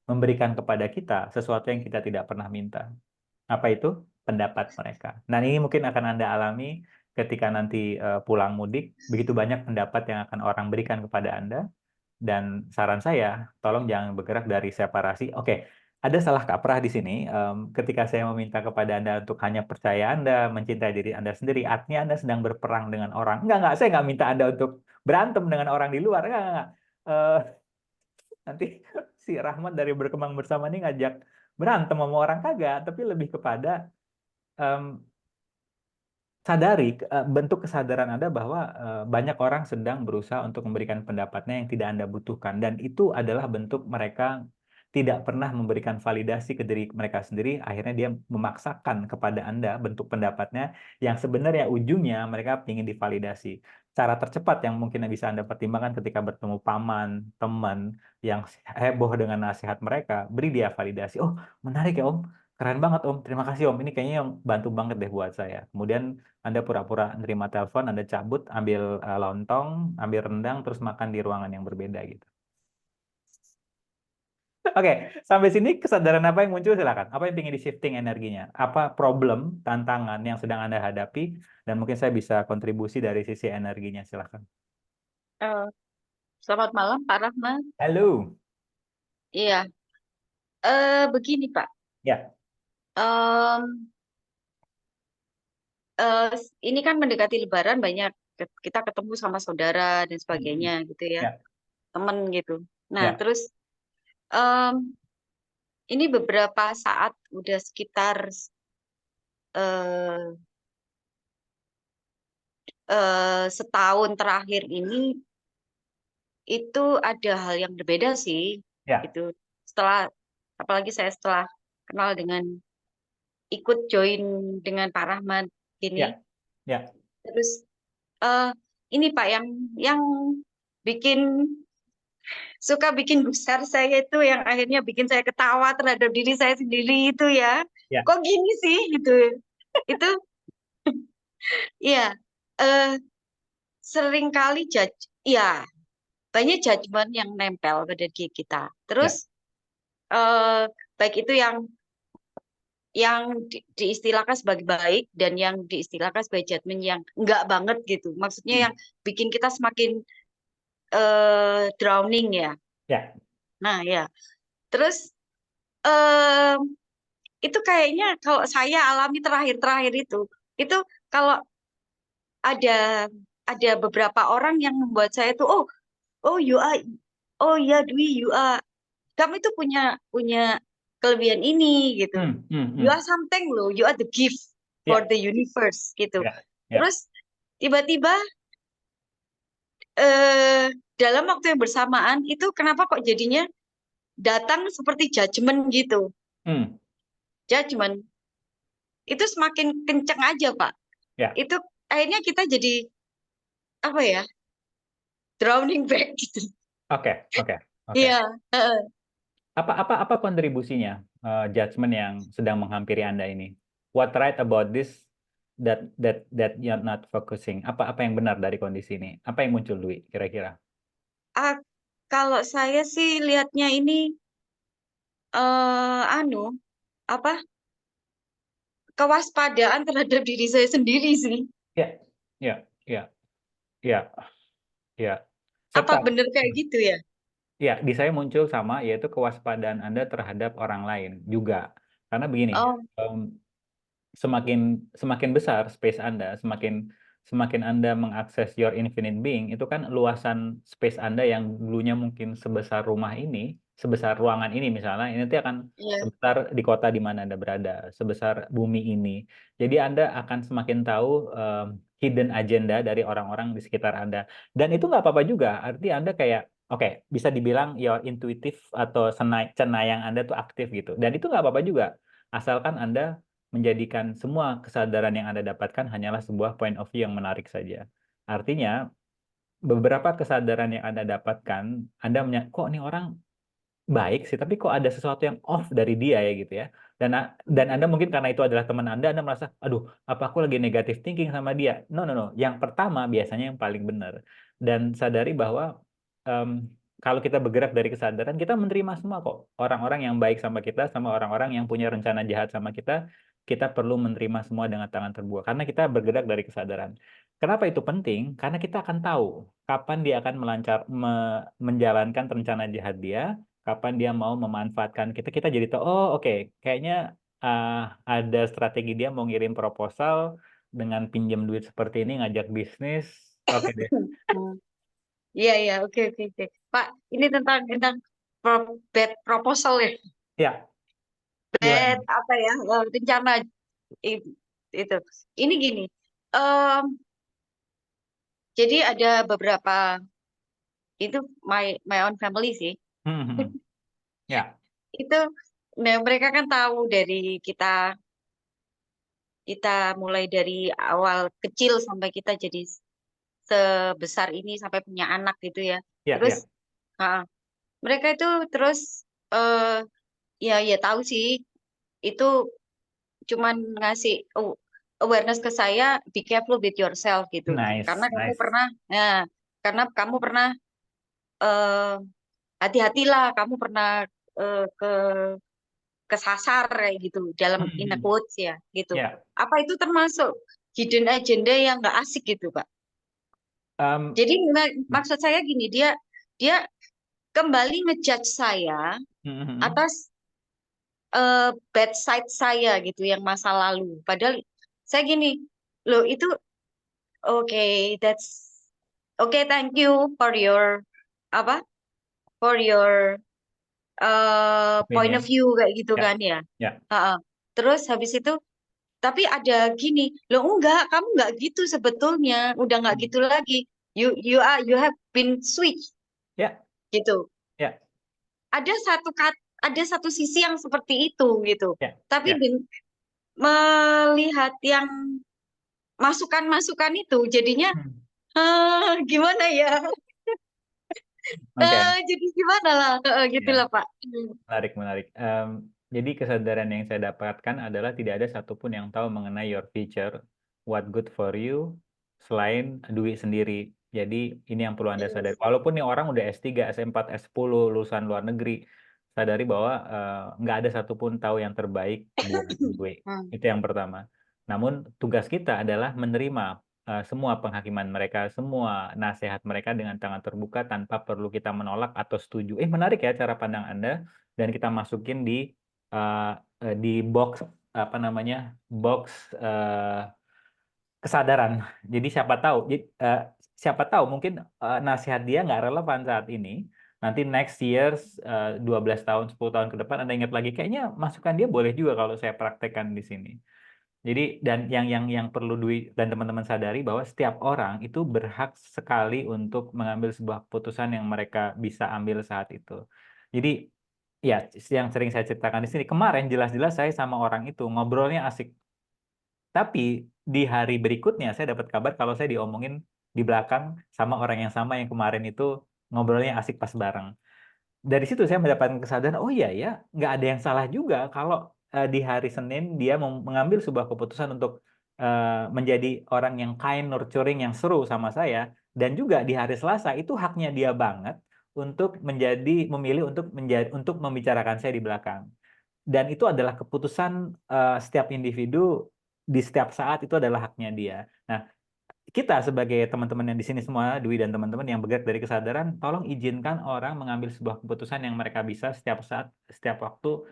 memberikan kepada kita sesuatu yang kita tidak pernah minta. Apa itu? Pendapat mereka. Nah, ini mungkin akan Anda alami ketika nanti pulang mudik. Begitu banyak pendapat yang akan orang berikan kepada Anda. Dan saran saya, tolong jangan bergerak dari separasi. Oke, ada salah kaprah di sini. Ketika saya meminta kepada Anda untuk hanya percaya Anda, mencintai diri Anda sendiri, artinya Anda sedang berperang dengan orang. Enggak, saya nggak minta Anda untuk berantem dengan orang di luar. Enggak. Eh, nanti si Rahmat dari Berkembang Bersama ini ngajak berantem sama orang, kagak, tapi lebih kepada em, sadari bentuk kesadaran Anda bahwa banyak orang sedang berusaha untuk memberikan pendapatnya yang tidak Anda butuhkan, dan itu adalah bentuk mereka tidak pernah memberikan validasi ke diri mereka sendiri. Akhirnya dia memaksakan kepada Anda bentuk pendapatnya yang sebenarnya ujungnya mereka ingin divalidasi. Cara tercepat yang mungkin bisa Anda pertimbangkan ketika bertemu paman, teman yang heboh dengan nasihat mereka, beri dia validasi. Oh, menarik ya Om. Keren banget Om, terima kasih Om. Ini kayaknya yang bantu banget deh buat saya. Kemudian Anda pura-pura nerima telepon, Anda cabut, ambil lontong, ambil rendang, terus makan di ruangan yang berbeda gitu. Oke, sampai sini kesadaran apa yang muncul silakan. Apa yang ingin di-shifting energinya? Apa problem, tantangan yang sedang Anda hadapi, dan mungkin saya bisa kontribusi dari sisi energinya silakan. Eh, Selamat malam, Pak Rahmat. Halo. Iya, begini Pak. Ya. Em, ini kan mendekati Lebaran banyak kita ketemu sama saudara dan sebagainya Hmm. gitu ya, Ya. temen gitu. Nah, Ya. terus em, ini beberapa saat udah sekitar eh, setahun terakhir ini itu ada hal yang berbeda sih. Ya. Itu setelah apalagi saya setelah kenal dengan ikut join dengan Pak Rahmat ini. Ya. Ya. Terus eh, ini Pak yang bikin suka bikin besar saya itu yang akhirnya bikin saya ketawa terhadap diri saya sendiri itu ya. Ya. Kok gini sih gitu. Itu ya eh seringkali judge ya banyak judgement yang nempel pada diri kita. Terus Ya. eh baik itu yang diistilahkan sebagai baik dan yang diistilahkan sebagai judgement yang enggak banget gitu. Maksudnya Hmm. yang bikin kita semakin drowning ya. Ya. Nah ya, terus em, itu kayaknya kalau saya alami terakhir-terakhir itu kalau ada ada beberapa orang yang membuat saya tuh oh you are oh ya Dwi you are kamu itu punya punya kelebihan ini gitu. Hmm. Hmm. You Hmm. are something loh, you are the gift for Ya. the universe gitu. Ya. Ya. Terus tiba-tiba eh dalam waktu yang bersamaan itu kenapa kok jadinya datang seperti judgement gitu. Hmm. Judgement itu semakin kenceng aja, Pak. Ya. Itu akhirnya kita jadi apa ya? Drowning back gitu. Oke. Oke. Oke. Iya, heeh. Apa kontribusinya judgment yang sedang menghampiri Anda ini? What right about this that you're not focusing? Apa yang benar dari kondisi ini? Apa yang muncul, Dwi, kira-kira? Ah, kalau saya sih lihatnya ini anu apa? Kewaspadaan terhadap diri saya sendiri sih. Ya, ya, ya, ya, ya. Apa Serta, bener kayak gitu ya? ya, di saya muncul sama, yaitu kewaspadaan Anda terhadap orang lain juga. Karena begini, Oh, em, semakin semakin besar space Anda, semakin semakin Anda mengakses your infinite being, itu kan luasan space Anda yang dulunya mungkin sebesar rumah ini, sebesar ruangan ini misalnya, ini nanti akan iya. sebesar di kota di mana Anda berada, sebesar bumi ini. Jadi Anda akan semakin tahu hidden agenda dari orang-orang di sekitar Anda. Dan itu nggak apa-apa juga, arti Anda kayak oke, bisa dibilang your intuitif atau cenayang Anda tuh aktif gitu. Dan itu nggak apa-apa juga, asalkan Anda menjadikan semua kesadaran yang Anda dapatkan hanyalah sebuah point of view yang menarik saja. Artinya, beberapa kesadaran yang Anda dapatkan, Anda kok nih orang baik sih, tapi kok ada sesuatu yang off dari dia ya gitu ya. Dan Anda mungkin karena itu adalah teman Anda merasa, aduh, apa aku lagi negative thinking sama dia? No, no, no. Yang pertama biasanya yang paling benar. Dan sadari bahwa em, kalau kita bergerak dari kesadaran, kita menerima semua kok. Orang-orang yang baik sama kita, sama orang-orang yang punya rencana jahat sama kita perlu menerima semua dengan tangan terbuka. Karena kita bergerak dari kesadaran. Kenapa itu penting? Karena kita akan tahu kapan dia akan menjalankan rencana jahat dia, kapan dia mau memanfaatkan kita. Kita jadi tahu, oh oke, kayaknya uh, ada strategi dia mau ngirim proposal dengan pinjam duit seperti ini, ngajak bisnis. Oke deh. Hmm. Iya, iya, oke, oke, oke. Pak, ini tentang bad proposal ya. Ya, Bad gimana? apa ya? Rencana i- itu. Ini gini. em, jadi ada beberapa itu my own family sih. Hmm, hmm, hmm. Ya, Itu nah, mereka kan tahu dari kita kita mulai dari awal kecil sampai kita jadi sebesar ini sampai punya anak gitu ya. ya, Terus ya. mereka itu terus eh ya tahu sih itu cuman ngasih awareness ke saya, be careful with yourself gitu. Nice, nice. Karena kamu pernah eh, hati-hatilah, kamu pernah ke kesasar kayak gitu dalam in a Mhm. quotes ya gitu. Ya, Apa itu termasuk hidden agenda yang nggak asik gitu, Pak? em, Jadi maksud saya gini, dia dia kembali ngejudge saya mhm. atas bad side saya gitu yang masa lalu. Padahal saya gini, loh itu oke, thank you for your apa? For your point of Opinion. view kayak gitu Ya, kan ya. ya. Heeh. Terus habis itu tapi ada gini, loh enggak, kamu enggak gitu sebetulnya, udah enggak Hmm. gitu lagi. You have been switch Ya, gitu. ya, Ada satu sisi yang seperti itu gitu. ya, Tapi ya. melihat yang masukan-masukan itu jadinya Hmm. gimana ya? Oke. Jadi gimana lah, Ya. gitulah Pak. Menarik, menarik. Jadi kesadaran yang saya dapatkan adalah tidak ada satupun yang tahu mengenai your future, what good for you, selain duit sendiri. Jadi ini yang perlu Anda sadari. Yes. Walaupun nih orang udah S3, S4, S10, lulusan luar negeri, sadari bahwa nggak ada satupun tahu yang terbaik buat duit. Hmm. Itu yang pertama. Namun tugas kita adalah menerima semua penghakiman mereka, semua nasihat mereka dengan tangan terbuka tanpa perlu kita menolak atau setuju. Menarik ya cara pandang Anda dan kita masukin uh, di box apa namanya box kesadaran. Jadi siapa tahu mungkin nasihat dia nggak relevan saat ini. Nanti next years 12 tahun 10 tahun ke depan Anda ingat lagi kayaknya masukan dia boleh juga kalau saya praktekkan di sini. Jadi dan yang perlu Dwi dan teman-teman sadari bahwa setiap orang itu berhak sekali untuk mengambil sebuah keputusan yang mereka bisa ambil saat itu. Jadi ya yang sering saya ceritakan di sini kemarin jelas-jelas saya sama orang itu ngobrolnya asik. Tapi di hari berikutnya saya dapat kabar kalau saya diomongin di belakang sama orang yang sama yang kemarin itu ngobrolnya asik pas bareng. Dari situ saya mendapatkan kesadaran, oh iya ya, nggak ada yang salah juga kalau di hari Senin dia mengambil sebuah keputusan untuk menjadi orang yang kind, nurturing, yang seru sama saya, dan juga di hari Selasa itu haknya dia banget untuk memilih untuk membicarakan saya di belakang. Dan itu adalah keputusan setiap individu di setiap saat itu adalah haknya dia. Nah, kita sebagai teman-teman yang di sini semua, Dwi dan teman-teman yang bergerak dari kesadaran, tolong izinkan orang mengambil sebuah keputusan yang mereka bisa setiap saat, setiap waktu,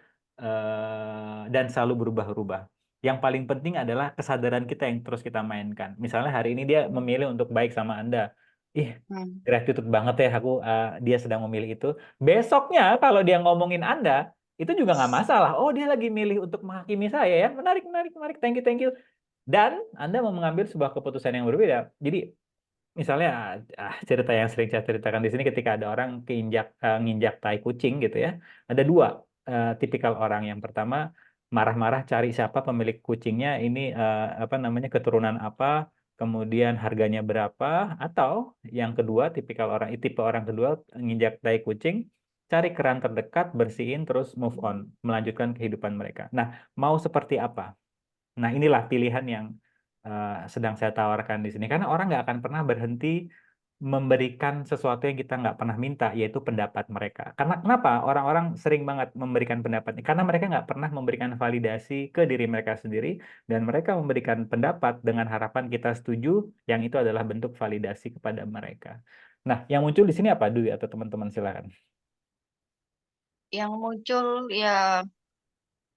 dan selalu berubah-ubah. Yang paling penting adalah kesadaran kita yang terus kita mainkan. Misalnya hari ini dia memilih untuk baik sama Anda. Ih, Hmm. gratitude banget ya aku dia sedang memilih itu. Besoknya kalau dia ngomongin Anda, itu juga nggak masalah. Oh, dia lagi milih untuk menghakimi saya ya. Menarik, menarik, menarik. Thank you, thank you. Dan Anda mau mengambil sebuah keputusan yang berbeda. Jadi misalnya cerita yang sering saya ceritakan di sini ketika ada orang nginjak tai kucing gitu ya. Ada dua tipikal orang. Yang pertama marah-marah cari siapa pemilik kucingnya ini apa namanya keturunan apa, kemudian harganya berapa, atau yang kedua tipe orang kedua nginjak tai kucing cari keran terdekat, bersihin terus move on, melanjutkan kehidupan mereka. Nah, mau seperti apa? Nah, inilah pilihan yang sedang saya tawarkan di sini. Karena orang nggak akan pernah berhenti memberikan sesuatu yang kita nggak pernah minta, yaitu pendapat mereka. Karena kenapa? Orang-orang sering banget memberikan pendapat. Karena mereka nggak pernah memberikan validasi ke diri mereka sendiri, dan mereka memberikan pendapat dengan harapan kita setuju, yang itu adalah bentuk validasi kepada mereka. Nah, yang muncul di sini apa, Dwi atau teman-teman silakan. Yang muncul ya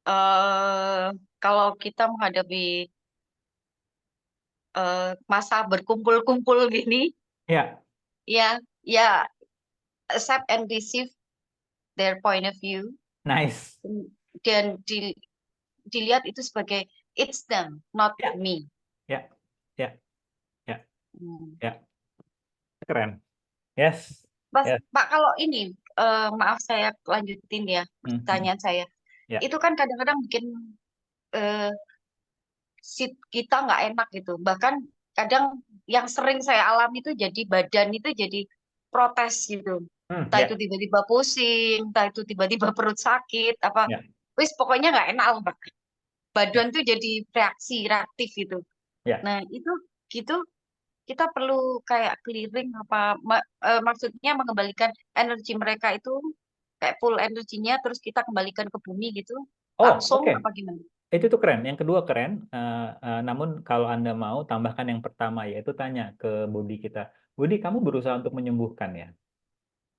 eh kalau kita menghadapi masa berkumpul-kumpul gini, Ya, ya ya accept and receive their point of view nice. dan dilihat itu sebagai it's them, not Ya, me. ya, ya, ya, Hmm. ya. Keren. Yes. Yes. Pak, kalau ini maaf saya lanjutin ya Mhm. pertanyaan saya. Ya. Itu kan kadang-kadang bikin eh, kita nggak enak gitu. Bahkan kadang yang sering saya alami itu jadi badan itu jadi protes gitu. Entah itu Ya, tiba-tiba pusing, entah itu tiba-tiba perut sakit, apa ya. wis pokoknya nggak enak lah, Pak. Badan tuh jadi reaktif gitu. Ya. Nah, itu gitu kita perlu kayak clearing apa maksudnya mengembalikan energi mereka itu kayak full energinya terus kita kembalikan ke bumi gitu Oh, langsung oke. apa gimana? Itu tuh keren. Yang kedua keren. Namun kalau Anda mau tambahkan yang pertama, yaitu tanya ke body kita. Body, kamu berusaha untuk menyembuhkan ya?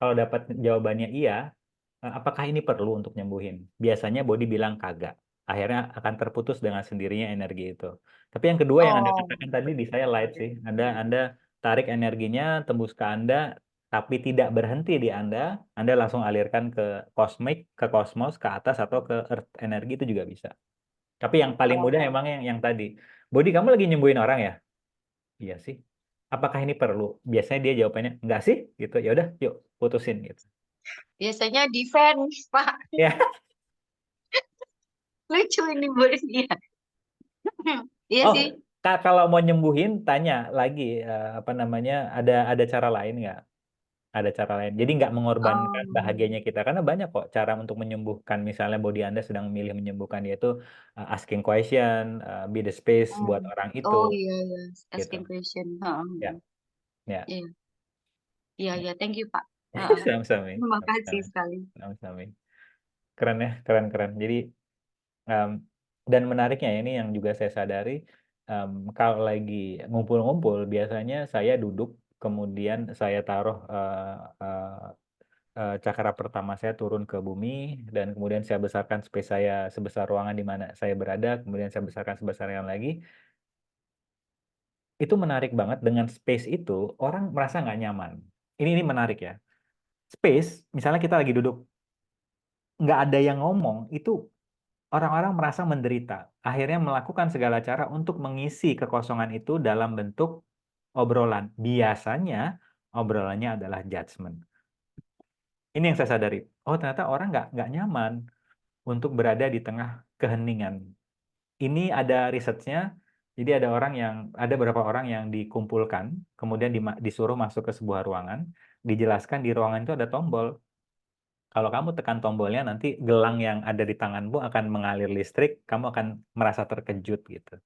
Kalau dapat jawabannya iya, apakah ini perlu untuk nyembuhin? Biasanya body bilang kagak. Akhirnya akan terputus dengan sendirinya energi itu. Tapi yang kedua yang Anda Oh, katakan tadi di saya light oke. sih. Anda tarik energinya tembus ke Anda, tapi tidak berhenti di Anda. Anda langsung alirkan ke kosmik, ke kosmos, ke atas atau ke earth energi itu juga bisa. Tapi yang paling mudah Oh, emang yang tadi. Body, kamu lagi nyembuhin orang ya? Iya sih. Apakah ini perlu? Biasanya dia jawabannya enggak sih, gitu. Ya udah, yuk putusin gitu. biasanya defense, Pak. Ya. Lucu ini bosnya. Iya Oh, sih. kalau mau nyembuhin, tanya lagi apa namanya? Ada cara lain nggak? Ada cara lain. Jadi nggak mengorbankan Um, bahagianya kita, karena banyak kok cara untuk menyembuhkan. Misalnya body Anda sedang memilih menyembuhkan, yaitu asking question, be the space buat orang itu, oh iya iya, gitu. asking question. Ya, ya. Iya iya Ya. iya, thank you Pak. Heeh. Sama-sama. Terima kasih Sama-sama. sekali. Sama-sama. Keren ya, keren-keren. Jadi Em, dan menariknya ini yang juga saya sadari, kalau lagi ngumpul-ngumpul biasanya saya duduk, kemudian saya taruh cakra pertama saya turun ke bumi, dan kemudian saya besarkan space saya sebesar ruangan di mana saya berada, kemudian saya besarkan sebesar yang lagi. Itu menarik banget, dengan space itu orang merasa nggak nyaman. Ini menarik ya. Space, misalnya kita lagi duduk nggak ada yang ngomong, itu orang-orang merasa menderita. Akhirnya melakukan segala cara untuk mengisi kekosongan itu dalam bentuk obrolan. Biasanya obrolannya adalah judgement. Ini yang saya sadari. Oh, ternyata orang nggak nyaman untuk berada di tengah keheningan. Ini ada risetnya. Jadi ada beberapa orang yang dikumpulkan, kemudian disuruh masuk ke sebuah ruangan, dijelaskan di ruangan itu ada tombol. Kalau kamu tekan tombolnya, nanti gelang yang ada di tanganmu akan mengalir listrik, kamu akan merasa terkejut gitu.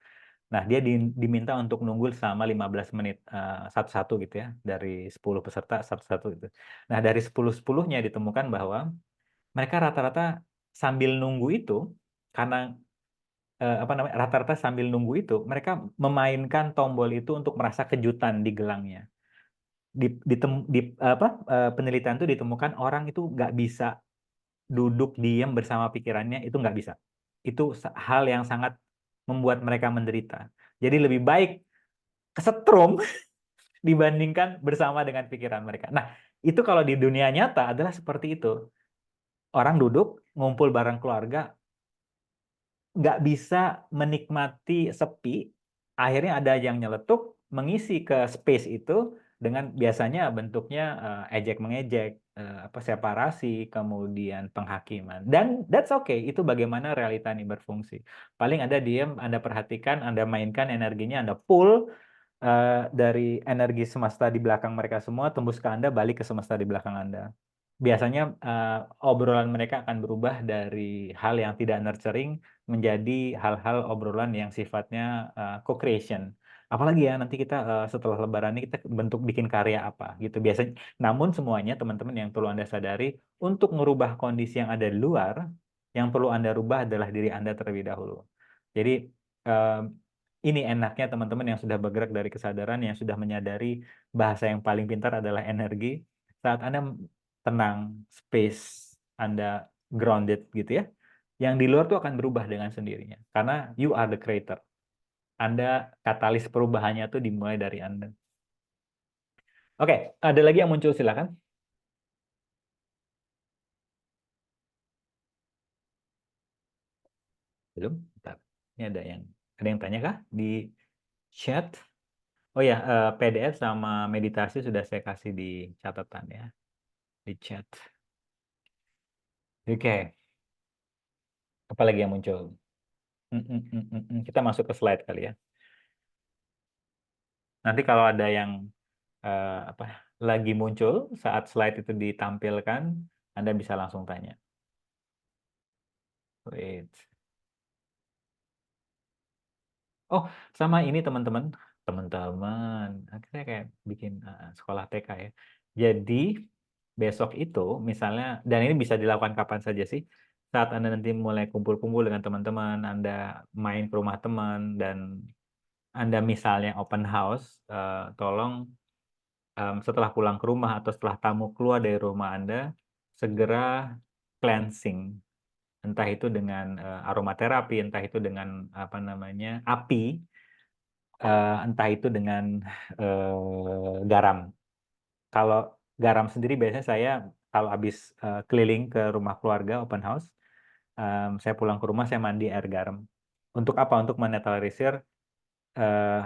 Nah, dia diminta untuk nunggu selama 15 menit satu-satu gitu ya, dari 10 peserta satu-satu gitu. Nah, dari 10-10-nya ditemukan bahwa mereka rata-rata sambil nunggu itu, karena apa namanya, rata-rata sambil nunggu itu, mereka memainkan tombol itu untuk merasa kejutan di gelangnya. Penelitian itu ditemukan orang itu nggak bisa duduk diam bersama pikirannya, itu nggak bisa. Itu hal yang sangat membuat mereka menderita. Jadi lebih baik kesetrum dibandingkan bersama dengan pikiran mereka. Nah, itu kalau di dunia nyata adalah seperti itu. Orang duduk, ngumpul bareng keluarga, nggak bisa menikmati sepi, akhirnya ada yang nyeletuk, mengisi ke space itu dengan biasanya bentuknya ejek mengejek, apa separasi, kemudian penghakiman. Dan that's okay, itu bagaimana realita ini berfungsi. Paling Anda diam, Anda perhatikan, Anda mainkan energinya, Anda pull dari energi semesta di belakang mereka semua, tembus ke Anda, balik ke semesta di belakang Anda. Biasanya obrolan mereka akan berubah dari hal yang tidak nurturing menjadi hal-hal obrolan yang sifatnya co-creation. Apalagi ya nanti kita setelah Lebaran ini kita bentuk bikin karya apa gitu biasanya. Namun semuanya teman-teman yang perlu Anda sadari, untuk merubah kondisi yang ada di luar, yang perlu Anda rubah adalah diri Anda terlebih dahulu. Jadi eh, ini enaknya teman-teman yang sudah bergerak dari kesadaran, yang sudah menyadari bahasa yang paling pintar adalah energi. Saat Anda tenang, space, Anda grounded gitu ya, yang di luar tuh akan berubah dengan sendirinya. Karena you are the creator. Anda katalis perubahannya tuh dimulai dari Anda. Oke, ada lagi yang muncul silakan. Belum? Bentar. Ini ada yang tanya kah di chat? Oh ya, PDF sama meditasi sudah saya kasih di catatan ya, di chat. Oke, apa lagi yang muncul? Kita masuk ke slide kali ya. Nanti kalau ada yang apa lagi muncul saat slide itu ditampilkan, Anda bisa langsung tanya. Wait. Oh, sama ini teman-teman. Teman-teman. Akhirnya kayak bikin sekolah TK ya. Jadi besok itu misalnya, dan ini bisa dilakukan kapan saja sih. Saat Anda nanti mulai kumpul-kumpul dengan teman-teman, Anda main ke rumah teman, dan Anda misalnya open house, tolong setelah pulang ke rumah atau setelah tamu keluar dari rumah Anda, segera cleansing. Entah itu dengan aromaterapi, entah itu dengan apa namanya api, entah itu dengan garam. Kalau garam sendiri biasanya saya kalau habis keliling ke rumah keluarga open house, saya pulang ke rumah saya mandi air garam. Untuk apa? Untuk menetralisir eh,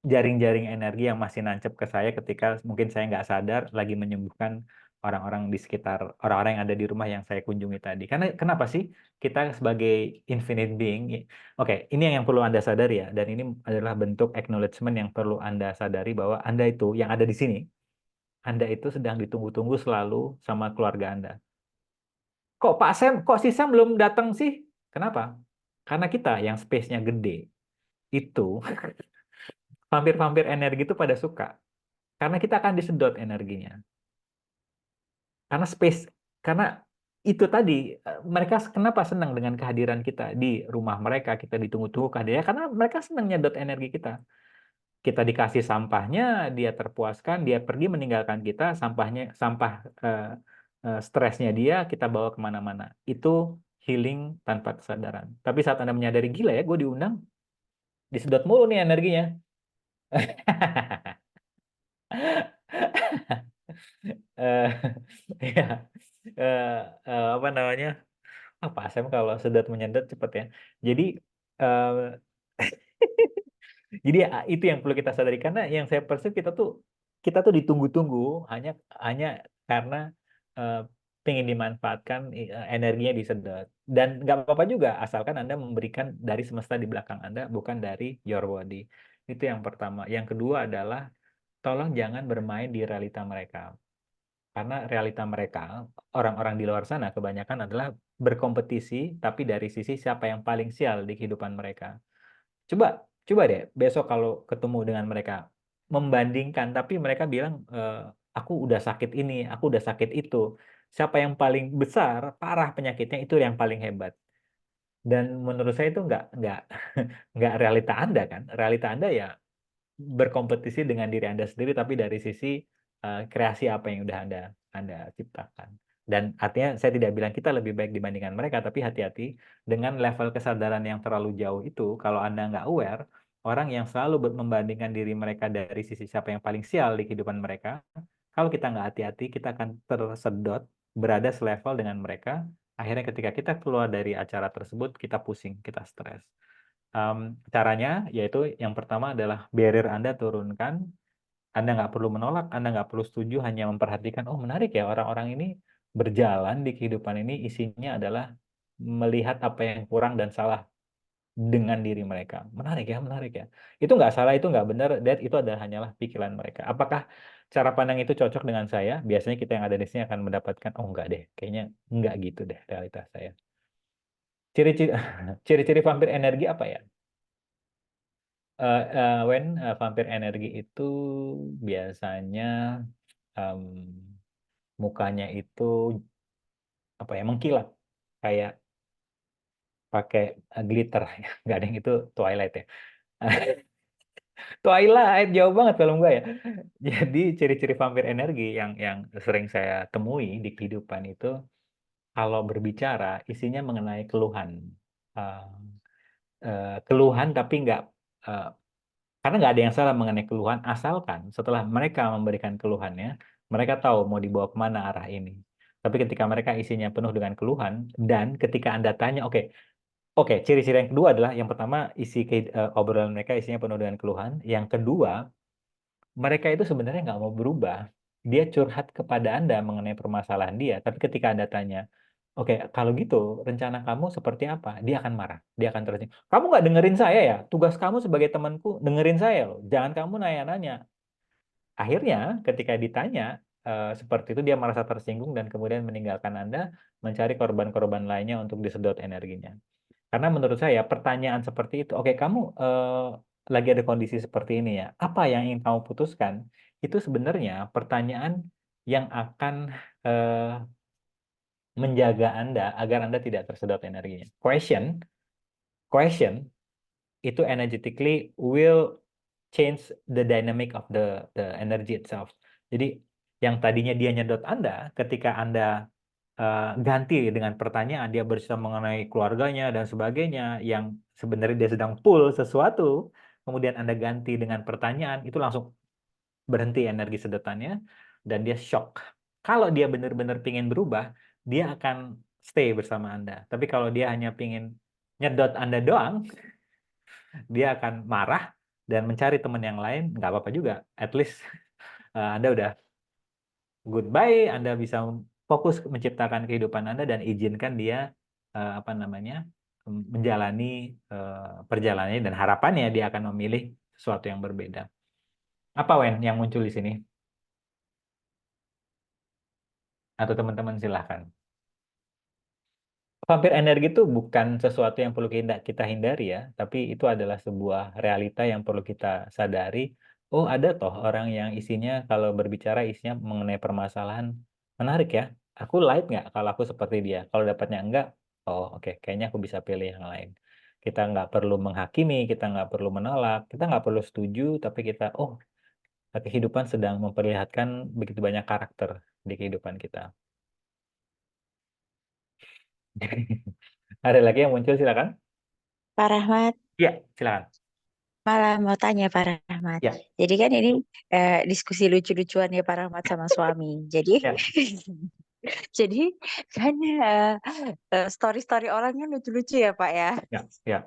jaring-jaring energi yang masih nancep ke saya ketika mungkin saya nggak sadar lagi menyembuhkan orang-orang di sekitar orang-orang yang ada di rumah yang saya kunjungi tadi. Karena kenapa sih kita sebagai infinite being, oke, ini yang perlu Anda sadari ya, dan ini adalah bentuk acknowledgement yang perlu Anda sadari bahwa Anda itu yang ada di sini, Anda itu sedang ditunggu-tunggu selalu sama keluarga Anda. Kok Pak Sam, kok si Sam belum datang sih? Kenapa? Karena kita yang space-nya gede itu vampir-vampir energi itu pada suka. Karena kita akan disedot energinya. Karena space, karena itu tadi mereka kenapa senang dengan kehadiran kita di rumah mereka, kita ditunggu-tunggu kehadirannya karena mereka senang nyedot energi kita. Kita dikasih sampahnya, dia terpuaskan, dia pergi meninggalkan kita, sampah eh, stresnya dia kita bawa kemana-mana. Itu healing tanpa kesadaran. Tapi saat Anda menyadari gila ya, gue diundang, disedot mulu nih energinya. eh ya apa namanya apa Sam kalau sedot menyedot cepet ya jadi eh, jadi itu yang perlu kita sadari karena yang saya percaya kita tuh ditunggu-tunggu hanya hanya karena eh, pengen dimanfaatkan energinya disedot dan nggak apa-apa juga asalkan Anda memberikan dari semesta di belakang Anda bukan dari your body itu yang pertama yang kedua adalah tolong jangan bermain di realita mereka. Karena realita mereka, orang-orang di luar sana kebanyakan adalah berkompetisi, tapi dari sisi siapa yang paling sial di kehidupan mereka. Coba, coba deh, besok kalau ketemu dengan mereka, membandingkan, tapi mereka bilang, aku udah sakit ini, aku udah sakit itu. Siapa yang paling besar, parah penyakitnya, itu yang paling hebat. Dan menurut saya itu nggak, nggak realita Anda kan. Realita Anda ya berkompetisi dengan diri Anda sendiri, tapi dari sisi kreasi apa yang udah Anda ciptakan. Dan artinya saya tidak bilang kita lebih baik dibandingkan mereka, tapi hati-hati dengan level kesadaran yang terlalu jauh itu, kalau Anda nggak aware, orang yang selalu membandingkan diri mereka dari sisi siapa yang paling sial di kehidupan mereka, kalau kita nggak hati-hati, kita akan tersedot, berada selevel dengan mereka, akhirnya ketika kita keluar dari acara tersebut, kita pusing, kita stres. Caranya yaitu yang pertama adalah barrier Anda turunkan. Anda nggak perlu menolak, Anda nggak perlu setuju, hanya memperhatikan, oh menarik ya orang-orang ini berjalan di kehidupan ini isinya adalah melihat apa yang kurang dan salah dengan diri mereka. Menarik ya, menarik ya. Itu nggak salah, itu nggak benar, dan itu adalah hanyalah pikiran mereka. Apakah cara pandang itu cocok dengan saya? Biasanya kita yang ada di sini akan mendapatkan, oh enggak deh, kayaknya enggak gitu deh realitas saya. Ciri-ciri ciri-ciri vampir energi apa ya? Vampir energi itu biasanya em, mukanya itu apa ya mengkilat kayak pakai glitter ya nggak ada yang itu Twilight ya Twilight jauh banget kalau enggak ya jadi ciri-ciri vampir energi yang sering saya temui di kehidupan itu kalau berbicara isinya mengenai keluhan. Eh, Keluhan tapi nggak eh, karena nggak ada yang salah mengenai keluhan, asalkan setelah mereka memberikan keluhannya, mereka tahu mau dibawa kemana arah ini. Tapi ketika mereka isinya penuh dengan keluhan, dan ketika Anda tanya, oke, oke, ciri-ciri yang kedua adalah, yang pertama, obrolan mereka isinya penuh dengan keluhan. Yang kedua, mereka itu sebenarnya nggak mau berubah. Dia curhat kepada Anda mengenai permasalahan dia, tapi ketika Anda tanya, oke, kalau gitu rencana kamu seperti apa? Dia akan marah, dia akan terus. Kamu nggak dengerin saya ya? Tugas kamu sebagai temanku dengerin saya loh. Jangan kamu nanya-nanya. Akhirnya ketika ditanya, seperti itu dia merasa tersinggung dan kemudian meninggalkan Anda, mencari korban-korban lainnya untuk disedot energinya. Karena menurut saya pertanyaan seperti itu, "Oke kamu, lagi ada kondisi seperti ini ya, apa yang ingin kamu putuskan?" Itu sebenarnya pertanyaan yang akan, menjaga Anda agar Anda tidak tersedot energinya. Question itu energetically will change the dynamic of the energy itself. Jadi yang tadinya dia nyedot Anda, ketika Anda, ganti dengan pertanyaan, dia bercerita mengenai keluarganya dan sebagainya, yang sebenarnya dia sedang pull sesuatu, kemudian Anda ganti dengan pertanyaan, itu langsung berhenti energi sedotannya, dan dia shock. Kalau dia benar-benar pengen berubah, dia akan stay bersama Anda. Tapi kalau dia hanya pengen nyedot Anda doang, dia akan marah dan mencari teman yang lain, nggak apa-apa juga. At least Anda udah goodbye, Anda bisa fokus menciptakan kehidupan Anda dan izinkan dia apa namanya menjalani perjalanannya dan harapannya dia akan memilih sesuatu yang berbeda. Apa Wen yang muncul di sini? Atau teman-teman silahkan. Vampir energi itu bukan sesuatu yang perlu kita hindari ya, tapi itu adalah sebuah realita yang perlu kita sadari. Oh, ada toh orang yang isinya kalau berbicara isinya mengenai permasalahan. Menarik ya. Aku like nggak kalau aku seperti dia? Kalau dapatnya enggak, oh oke, kayaknya aku bisa pilih yang lain. Kita nggak perlu menghakimi, kita nggak perlu menolak, kita nggak perlu setuju, tapi kita, oh, kehidupan sedang memperlihatkan begitu banyak karakter di kehidupan kita. Ada lagi yang muncul, silakan. Pak Rahmat, Iya, silakan. malah mau tanya Pak Rahmat. Ya, Jadi kan ini diskusi lucu-lucuan ya Pak Rahmat sama suami. Jadi ya, jadi kan story-story orangnya lucu-lucu ya Pak ya. ya, ya.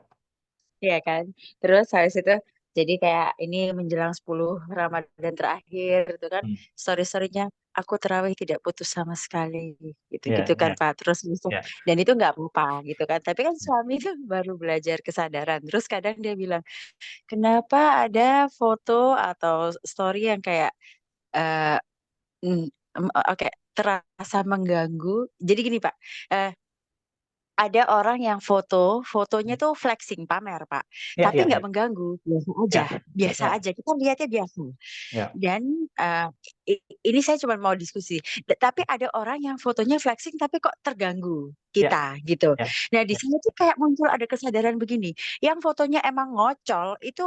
Iya kan. Terus habis itu jadi kayak ini menjelang 10 Ramadan terakhir itu kan Hmm. story-storynya aku terawih tidak putus sama sekali Ya, gitu-gitu kan ya, Pak. Terus besok ya, dan itu nggak apa gitu kan. Tapi kan suami itu baru belajar kesadaran. Terus kadang dia bilang kenapa ada foto atau story yang kayak eh, oke terasa mengganggu. Jadi gini Pak, eh, ada orang yang fotonya tuh flexing, pamer Pak, ya, tapi ya, nggak ya, mengganggu, biasa aja ya, biasa ya, aja, kita lihatnya biasa. ya, Dan, ini saya cuma mau diskusi, tapi ada orang yang fotonya flexing tapi kok terganggu ya, kita, gitu. ya, Nah, di ya, sini tuh kayak muncul ada kesadaran begini, yang fotonya emang ngocol, itu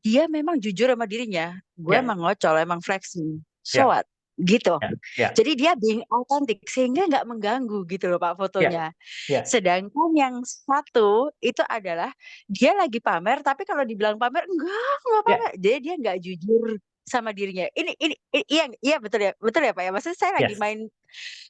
dia memang jujur sama dirinya, "Gue ya, emang ngocol, emang flexing, so ya, what?" Gitu. ya, ya, Jadi dia being authentic, sehingga nggak mengganggu gitu loh Pak, ya, fotonya. ya, Sedangkan yang satu, itu adalah dia lagi pamer, tapi kalau dibilang pamer, "Enggak ya, pamer." Jadi dia nggak jujur sama dirinya. Iya iya betul ya Pak ya, maksudnya saya lagi yes, main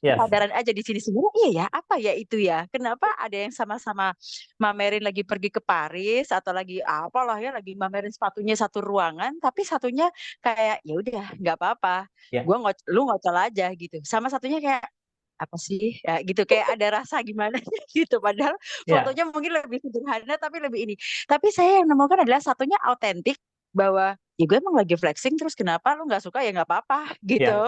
yes, kesadaran aja di sini. Sebenarnya iya ya, apa ya itu ya? Kenapa ada yang sama-sama mamerin lagi pergi ke Paris atau lagi apalah ya, lagi mamerin sepatunya satu ruangan, tapi satunya kayak, "Ya udah nggak apa-apa, ya, lu ngocol aja," gitu. Sama satunya kayak, "Apa sih?" Ya gitu, kayak ada rasa gimana gitu. Padahal ya, fotonya mungkin lebih sederhana tapi lebih ini. Tapi saya yang nemukan adalah satunya autentik bahwa, "Ya gue emang lagi flexing terus kenapa lu nggak suka ya nggak apa-apa," ya, gitu.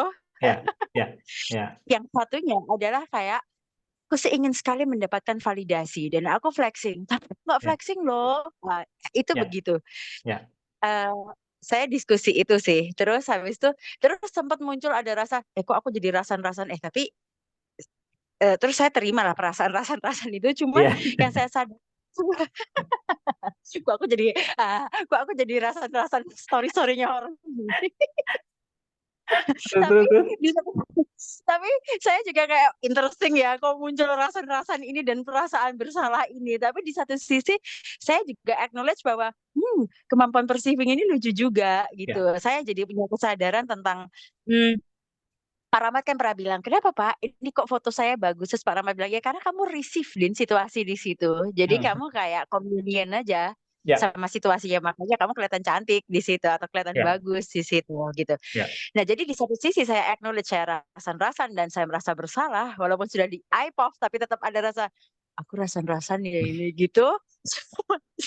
ya, ya, ya, Yang satunya adalah kayak, aku sih ingin sekali mendapatkan validasi dan aku flexing, tapi aku nggak ya, flexing loh. Nah, itu ya, begitu. ya, Eee, saya diskusi itu sih, terus habis itu terus sempat muncul ada rasa, kok aku jadi rasan-rasan, tapi terus saya terimalah perasaan rasan-rasan itu, cuman ya. yang saya sadar kok aku jadi kok aku jadi rasan-rasan story-story-nya orang gini. Terus, Tapi terus, terus. di satu tapi saya juga kayak interesting ya kok muncul rasan-rasan ini dan perasaan bersalah ini. Tapi di satu sisi saya juga acknowledge bahwa, kemampuan perceiving ini lucu juga gitu. Ya, Saya jadi punya kesadaran tentang, mmm, Pak Rahmat kan pernah bilang, "Kenapa Pak, ini kok foto saya bagus?" Terus Pak Rahmat bilang, "Ya karena kamu receive Din situasi di situ. Jadi hmm, kamu kayak chameleon aja ya, sama situasinya, makanya kamu kelihatan cantik di situ atau kelihatan ya, bagus di situ," gitu. ya, Nah, jadi di satu sisi saya acknowledge saya rasan-rasan dan saya merasa bersalah walaupun sudah di-IPOV tapi tetap ada rasa, "Aku rasan-rasan ya ini," gitu.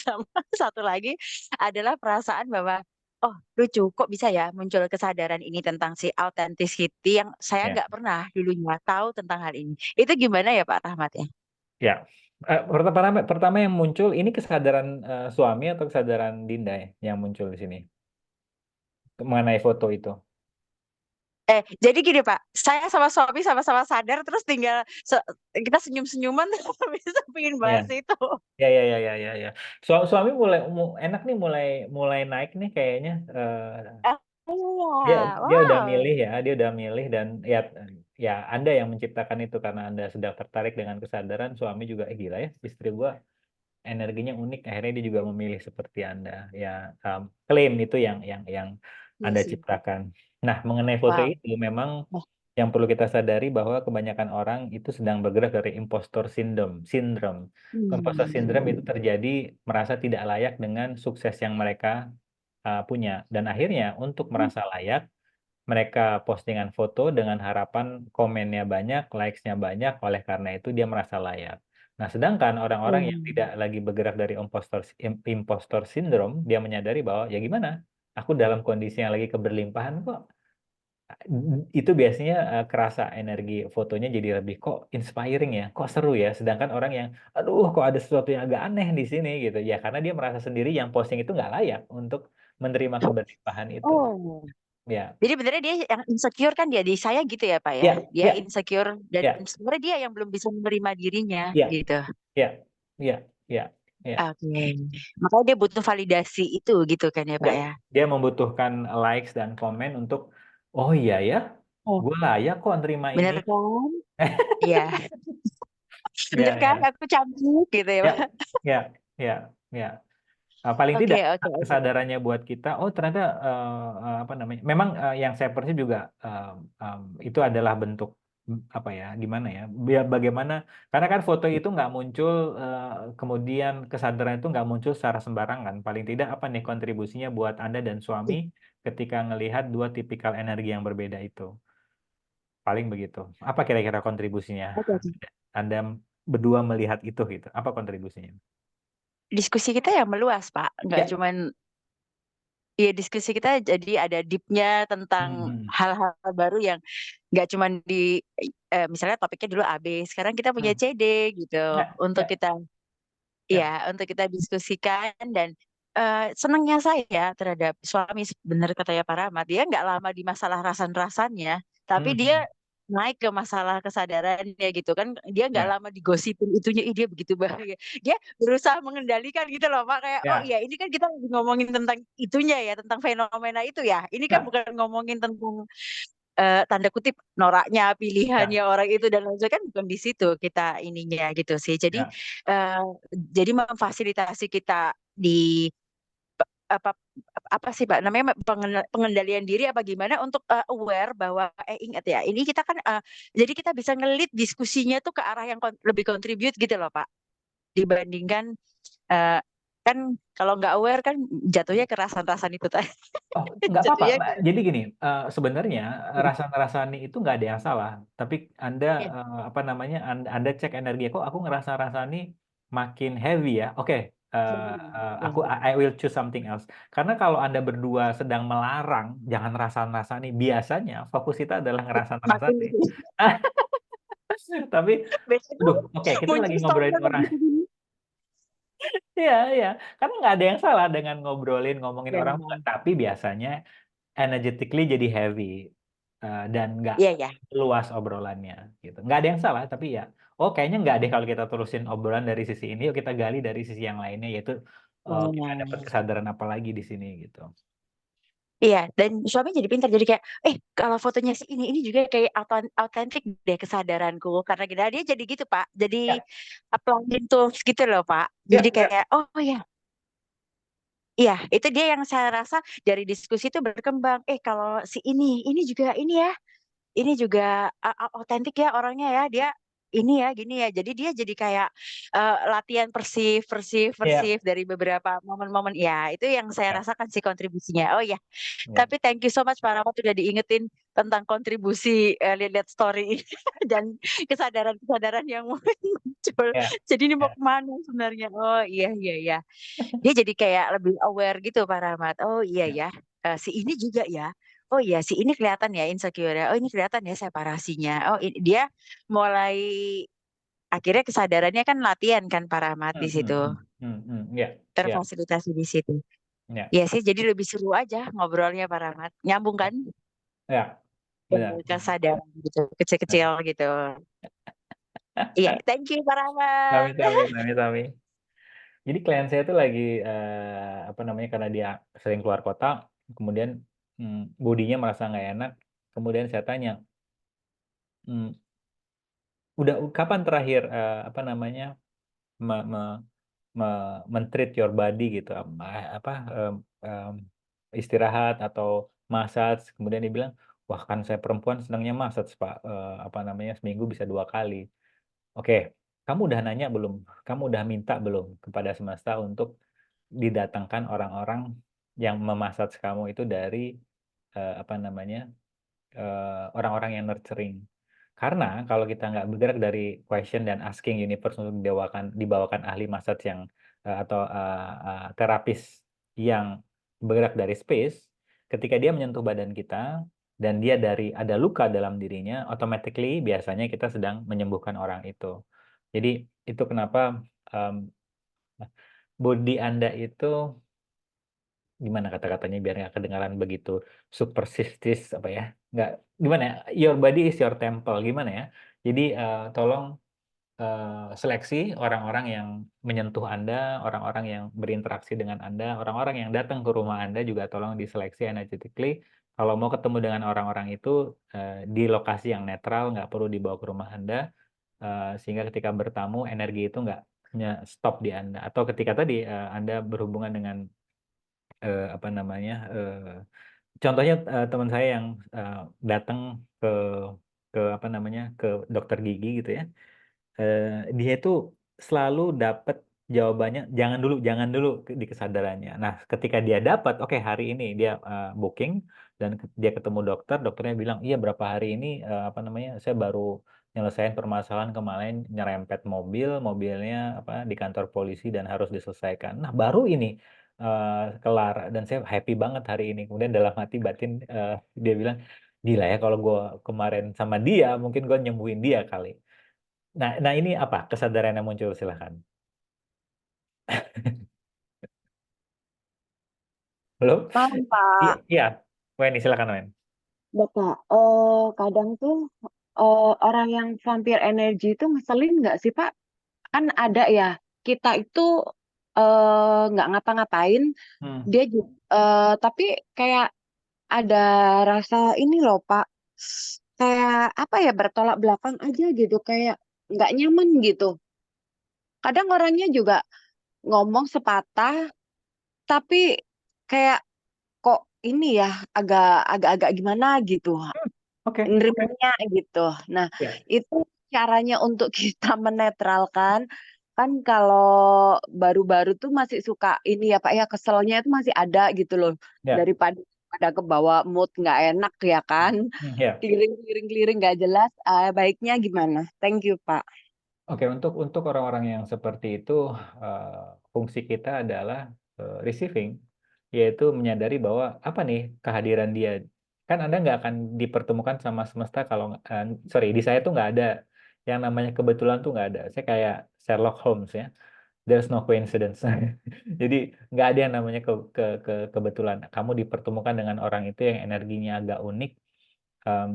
Sama satu lagi adalah perasaan bahwa oh lucu, kok bisa ya muncul kesadaran ini tentang si authenticity yang saya Ya, nggak pernah dulunya tahu tentang hal ini. Itu gimana ya Pak Rahmat ya? ya. Pertama yang muncul ini kesadaran suami atau kesadaran Dinda ya, yang muncul di sini mengenai foto itu. Jadi gini Pak, saya sama suami sama-sama sadar terus tinggal kita senyum-senyuman terus bisa pengen Ya, bahas itu. ya, ya, ya, ya, ya, ya. Suami mulai enak nih, mulai mulai naik nih kayaknya. Ah, Dia iya, dia udah wow. milih ya, dia udah milih dan ya, ya Anda yang menciptakan itu karena Anda sedang tertarik dengan kesadaran. Suami juga gila ya, istri gua energinya unik, akhirnya dia juga memilih seperti Anda ya. Klaim itu yang Iya Anda sih. ciptakan. Nah, mengenai foto Wow. itu memang Nah, yang perlu kita sadari bahwa kebanyakan orang itu sedang bergerak dari impostor syndrome. Impostor syndrome itu hmm. terjadi merasa tidak layak dengan sukses yang mereka punya, dan akhirnya untuk merasa layak mereka postingan foto dengan harapan komennya banyak, likes-nya banyak, oleh karena itu dia merasa layak. Nah, sedangkan orang-orang yang tidak lagi bergerak dari impostor syndrome, dia menyadari bahwa ya gimana? Aku dalam kondisi yang lagi keberlimpahan kok. Itu biasanya kerasa energi fotonya jadi lebih kok inspiring ya, kok seru ya. Sedangkan orang yang, aduh kok ada sesuatu yang agak aneh di sini gitu. Ya karena dia merasa sendiri yang posting itu nggak layak untuk menerima keberlimpahan itu. Oh, Ya, jadi benernya dia yang insecure kan dia di saya gitu ya Pak ya? ya, Dia ya, insecure dan ya. sebenarnya dia yang belum bisa menerima dirinya Ya, gitu. ya, ya, ya, ya, Oke. Makanya dia butuh validasi itu gitu kan ya ya. Pak ya? Dia membutuhkan likes dan komen untuk, oh iya ya, Oh, gue layak kok nerima ini. bener kan? Iya. Bener Ya, kan? ya, Aku cantik gitu ya ya, Pak. ya, ya, ya. Paling Oke, tidak oke, oke. kesadarannya buat kita, oh ternyata apa namanya? Memang yang saya percaya juga itu adalah bentuk apa ya? Gimana ya? Bagaimana? Karena kan foto itu nggak muncul, kemudian kesadaran itu nggak muncul secara sembarangan. Paling tidak apa nih kontribusinya buat Anda dan suami ketika ngelihat dua tipikal energi yang berbeda itu? Paling begitu. Apa kira-kira kontribusinya? Oke, oke. Anda berdua melihat itu gitu. Apa kontribusinya? Diskusi kita yang meluas Pak, nggak Ya. cuman ya diskusi kita jadi ada deepnya tentang Hmm, hal-hal baru yang nggak cuman di misalnya topiknya dulu AB, sekarang kita punya hmm. CD gitu Ya, untuk ya, kita ya. untuk kita diskusikan dan senangnya saya terhadap suami benar katanya Pak Rahmat, dia nggak lama di masalah rasan-rasannya, tapi dia Hmm, naik ke masalah kesadarannya gitu kan, dia nggak ya, lama digosipin itunya, ih dia begitu bahagia. Dia berusaha mengendalikan gitu loh Pak, kayak oh ya, iya ini kan kita lagi ngomongin tentang itunya ya, tentang fenomena itu ya. Ini kan ya, bukan ngomongin tentang tanda kutip noraknya, ya, pilihannya orang itu dan lain sebagainya kan bukan di situ kita ininya gitu sih. ya. Eee, jadi memfasilitasi kita di apa apa sih Mbak namanya pengendalian diri apa gimana untuk aware bahwa ingat ya ini kita kan jadi kita bisa nge-lead diskusinya tuh ke arah yang lebih contribute gitu loh Pak, dibandingkan eee, kan kalau nggak aware kan jatuhnya ke rasan-rasan itu tadi. Oh, nggak apa-apa, Jatuhnya Mbak. ke Jadi gini, sebenarnya rasa-rasani itu nggak ada yang salah. Tapi Anda, iya, apa namanya, Anda cek energi, kok aku ngerasa rasani makin heavy ya. Oke, iya. I will choose something else. Karena kalau Anda berdua sedang melarang, jangan rasani, biasanya fokus kita adalah Makin ngerasa-rasani. Tapi, biasanya aduh, oke, kita lagi muncul story ngobrolin yang orang. begini-gini. Iya, iya. Karena nggak ada yang salah dengan ngomongin Iya, orang tua. Tapi biasanya energetically jadi heavy, dan nggak iya ya. luas obrolannya gitu. Nggak ada yang salah, tapi ya, oh kayaknya nggak deh kalau kita terusin obrolan dari sisi ini, yuk kita gali dari sisi yang lainnya, yaitu kita dapat Benar. kesadaran apa lagi di sini gitu. Iya, dan suami jadi pintar, jadi kayak, kalau fotonya si ini juga kayak autentik deh kesadaranku, karena gini, nah, dia jadi gitu Pak, jadi Ya, applying tools gitu loh Pak. Jadi ya, ya. kayak, oh ya, iya itu dia yang saya rasa dari diskusi itu berkembang, kalau si ini juga ini ya, ini juga autentik ya orangnya ya, dia ini ya, gini ya. Jadi dia jadi kayak, latihan Iya, dari beberapa momen-momen ya, itu yang saya iya, rasakan sih kontribusinya. Oh ya, iya. tapi thank you so much Pak Rahmat udah diingetin tentang kontribusi, lihat-lihat story dan kesadaran-kesadaran yang mungkin muncul. Iya, Jadi ini iya. mau kemana sebenarnya? Oh, iya iya iya. Dia jadi kayak lebih aware gitu Pak Rahmat. Oh iya Iya. ya, si ini juga ya. Oh iya si ini kelihatan ya insecure-nya. Oh ini kelihatan ya separasinya. Oh dia mulai akhirnya kesadarannya kan latihan kan Pak Rahmat di situ, Iya, iya, terfasilitasi di situ. iya, Iya sih jadi lebih seru aja ngobrolnya Pak Rahmat. Nyambung iya, kan? iya, benar, benar. Kesadaran gitu, kecil-kecil gitu. Iya, thank you Pak Sami, Rahmat. sami, sami, sami. Jadi klien saya tuh lagi apa namanya, karena dia sering keluar kota, kemudian bodinya merasa nggak enak. Kemudian saya tanya, "Hmm, udah kapan terakhir apa namanya, me, me, men-treat your body gitu, apa istirahat atau massage?" Kemudian dia bilang, "Wah kan saya perempuan senangnya massage Pak, apa namanya, seminggu bisa 2 kali." Oke, kamu udah nanya belum? Kamu udah minta belum kepada semesta untuk didatangkan orang-orang yang me-massage kamu itu dari apa namanya, orang-orang yang nurturing. Karena kalau kita nggak bergerak dari question dan asking universe untuk dibawakan ahli massage yang atau terapis yang bergerak dari space, ketika dia menyentuh badan kita dan dia ada luka dalam dirinya, automatically biasanya kita sedang menyembuhkan orang itu. Jadi itu kenapa um, body Anda itu gimana kata-katanya biar nggak kedengaran begitu superstitious apa ya, nggak gimana ya, your body is your temple, gimana ya. Jadi, tolong, seleksi orang-orang yang menyentuh Anda, orang-orang yang berinteraksi dengan Anda, orang-orang yang datang ke rumah Anda juga tolong diseleksi energetically. Kalau mau ketemu dengan orang-orang itu, di lokasi yang netral, nggak perlu dibawa ke rumah Anda, sehingga ketika bertamu energi itu nggak stop di Anda. Atau ketika tadi, Anda berhubungan dengan apa namanya, contohnya, teman saya yang, datang ke apa namanya, ke dokter gigi gitu ya, dia itu selalu dapat jawabannya, jangan dulu di kesadarannya." Nah, ketika dia dapat, oke hari ini dia, booking dan dia ketemu dokter, dokternya bilang, "Iya berapa hari ini, apa namanya, saya baru nyelesain permasalahan kemarin nyerempet mobil, mobilnya apa, di kantor polisi dan harus diselesaikan. Nah baru ini, kelar dan saya happy banget hari ini." Kemudian dalam hati batin, dia bilang, "Gila ya kalau gue kemarin sama dia, mungkin gue nyembuhin dia kali." Nah ini apa kesadaran yang muncul? Silahkan. Belum? Paham, Iya, Pak. iya. Weni, silakan Wen. Bapak, kadang tuh orang yang vampir energi itu ngeselin nggak sih, Pak? Kan ada ya, kita itu nggak ngapa-ngapain, Hmm, dia juga, tapi kayak ada rasa ini loh, Pak, kayak apa ya, bertolak belakang aja gitu, kayak nggak nyaman gitu. Kadang orangnya juga ngomong sepatah, tapi kayak kok ini ya, agak-agak gimana gitu. oke, oke. Nerimanya gitu. Nah, Ya, itu caranya untuk kita menetralkan. Kan kalau baru-baru tuh masih suka ini ya Pak ya, keselnya itu masih ada gitu loh. ya, Daripada ada kebawa mood nggak enak ya kan. ya. Keliling-keliling nggak jelas. Baiknya gimana? Thank you Pak. Oke, untuk orang-orang yang seperti itu, fungsi kita adalah, receiving, yaitu menyadari bahwa, apa nih kehadiran dia. Kan Anda nggak akan dipertemukan sama semesta kalau sorry, di saya tuh nggak ada yang namanya kebetulan tuh nggak ada. Saya kayak Sherlock Holmes ya, there's no coincidence. Jadi nggak ada yang namanya kebetulan. Kamu dipertemukan dengan orang itu yang energinya agak unik, mmm